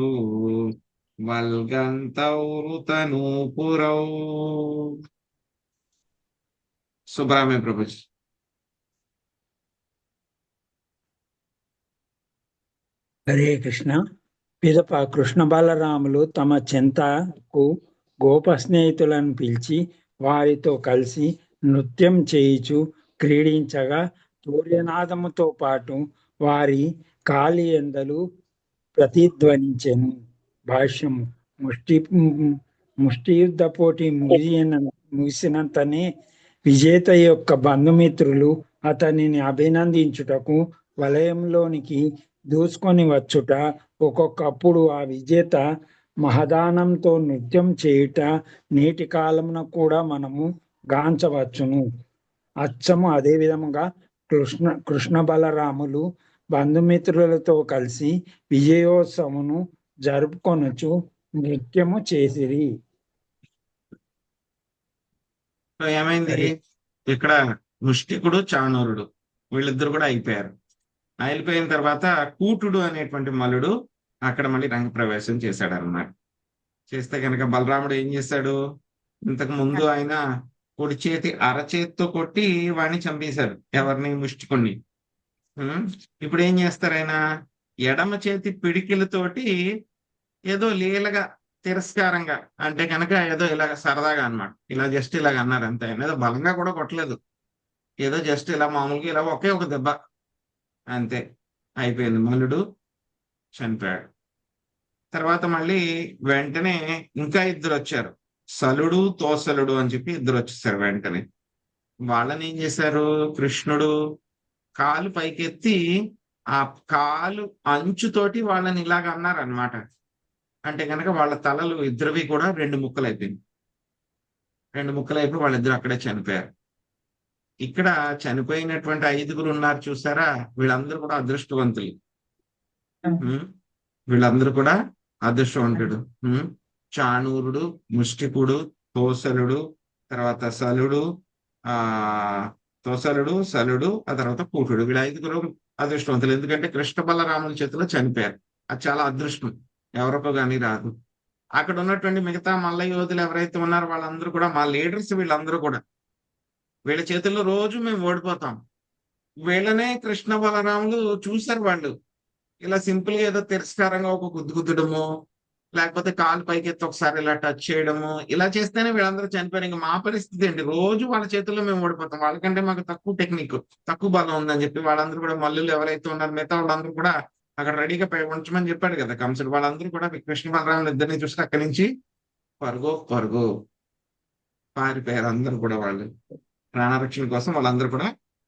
వల్గంతౌ ఋతనూపురౌ. సుబ్రహ్మణ్య ప్రభుజీ. హరే కృష్ణ. పిదప కృష్ణ బలరాములు తమ చెంతకు గోప స్నేహితులను పిలిచి వారితో కలిసి నృత్యం చేయుచు క్రీడించగా సూర్యనాదముతో పాటు వారి కాలి ఎందలు ప్రతిధ్వనించెను. భాష్యము. ముష్టియుద్ధ పోటీ ముగిసినంతనే విజేత యొక్క బంధుమిత్రులు అతనిని అభినందించుటకు వలయంలోనికి దూసుకొని వచ్చుట, ఒక్కొక్కప్పుడు ఆ విజేత మహదానంతో నృత్యం చేయుట నేటి కాలమున కూడా మనము గాంచవచ్చును. అచ్చము అదే విధముగా కృష్ణ బలరాములు బంధుమిత్రులతో కలిసి విజయోత్సవమును జరుపుకొనుచు నృత్యము చేసిరి. సో ఏమైంది, ఇక్కడ ముష్టికుడు చాణూరుడు వీళ్ళిద్దరు కూడా అయిపోయారు. అయిపోయిన తర్వాత కూటుడు అనేటువంటి మల్లుడు అక్కడ మళ్ళీ రంగప్రవేశం చేశాడు అన్నమాట. చేస్తే కనుక బలరాముడు ఏం చేశాడు, ఇంతకు ముందు ఆయన కుడి చేతి అరచేతితో కొట్టి వాడిని చంపేశారు, ఎవరిని, ముష్టికుణ్ణి. ఇప్పుడు ఏం చేస్తారు, ఆయన ఎడమ చేతి పిడికిలతోటి ఏదో లీలగా తిరస్కారంగా, అంటే కనుక ఏదో ఇలాగ సరదాగా అన్నమాట, ఇలా జస్ట్ ఇలాగ అన్నారు అంతే. ఆయన ఏదో బలంగా కూడా కొట్టలేదు, ఏదో జస్ట్ ఇలా మామూలుగా ఇలా ఒకే ఒక దెబ్బ అంతే, అయిపోయింది. మల్లుడు చనిపోయాడు. తర్వాత మళ్ళీ వెంటనే ఇంకా ఇద్దరు వచ్చారు, సలుడు తోసలుడు అని చెప్పి ఇద్దరు వచ్చేసారు. వెంటనే వాళ్ళని ఏం చేశారు, కృష్ణుడు కాలు పైకెత్తి ఆ కాలు అంచుతోటి వాళ్ళని ఇలాగ అన్నారు అనమాట. అంటే కనుక వాళ్ళ తలలు ఇద్దరివి కూడా 2 ముక్కలు అయిపోయింది. 2 ముక్కలు అయిపోయి వాళ్ళిద్దరు అక్కడే చనిపోయారు. ఇక్కడ చనిపోయినటువంటి 5గురు ఉన్నారు చూసారా, వీళ్ళందరూ కూడా అదృష్టవంతులు. వీళ్ళందరూ కూడా అదృష్టవంతుడు. చాణూరుడు, ముష్టికుడు, తోసలుడు, తర్వాత సలుడు, సలుడు, ఆ తర్వాత కూటుడు, వీళ్ళ 5గురు అదృష్టవంతులు. ఎందుకంటే కృష్ణ బలరాముల చేతిలో చనిపోయారు. అది చాలా అదృష్టం, ఎవరికో కానీ రాదు. అక్కడ ఉన్నటువంటి మిగతా మల్ల యోధులు ఎవరైతే ఉన్నారో వాళ్ళందరూ కూడా మా లీడర్స్, వీళ్ళందరూ కూడా వీళ్ళ చేతుల్లో రోజు మేము ఓడిపోతాం. వీళ్ళనే కృష్ణ బలరాములు చూశారు. వాళ్ళు ఇలా సింపుల్ గా ఏదో తిరస్కారంగా ఒక గుద్దుడము, లేకపోతే కాలు పైకెత్తి ఒకసారి ఇలా టచ్ చేయడము, ఇలా చేస్తేనే వీళ్ళందరూ చనిపోయారు. ఇంకా మా పరిస్థితి ఏంటి, రోజు వాళ్ళ చేతుల్లో మేము ఓడిపోతాం, వాళ్ళకంటే మాకు తక్కువ టెక్నిక్, తక్కువ బలం ఉందని చెప్పి వాళ్ళందరూ కూడా, మల్లులు ఎవరైతే ఉన్నారో మిగతా వాళ్ళందరూ కూడా అక్కడ రెడీగా ఉంచమని చెప్పాడు కదా కంసుడు. వాళ్ళందరూ కూడా కృష్ణ బలరాములు ఇద్దరిని చూస్తే అక్కడి నుంచి పరుగు పారిపోయారు. అందరూ కూడా వాళ్ళు ప్రాణరక్షణ కోసం వాళ్ళందరూ కూడా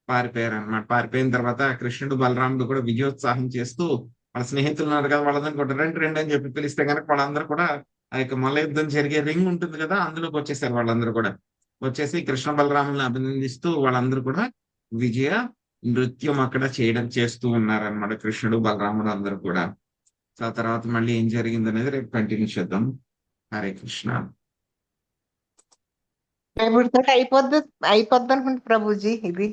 పారిపోయారు అన్నమాట. పారిపోయిన తర్వాత కృష్ణుడు బలరాముడు కూడా విజయోత్సాహం చేస్తూ వాళ్ళ స్నేహితులు ఉన్నారు కదా, వాళ్ళందరూ కూడా రెండు అని చెప్పి పిలిస్తే కనుక వాళ్ళందరూ కూడా ఆ యొక్క మల్ల యుద్ధం జరిగే రింగ్ ఉంటుంది కదా, అందులోకి వచ్చేసారు. వాళ్ళందరూ కూడా వచ్చేసి కృష్ణ బలరాములను అభినందిస్తూ వాళ్ళందరూ కూడా విజయ నృత్యం అక్కడ చేస్తూ ఉన్నారన్నమాట, కృష్ణుడు బలరాముడు అందరూ కూడా. ఆ తర్వాత మళ్ళీ ఏం జరిగింది అనేది రేపు కంటిన్యూ చేద్దాం. హరే కృష్ణ. రేపటితో అయిపోద్ది అనుకుంటా ప్రభుజీ ఇది.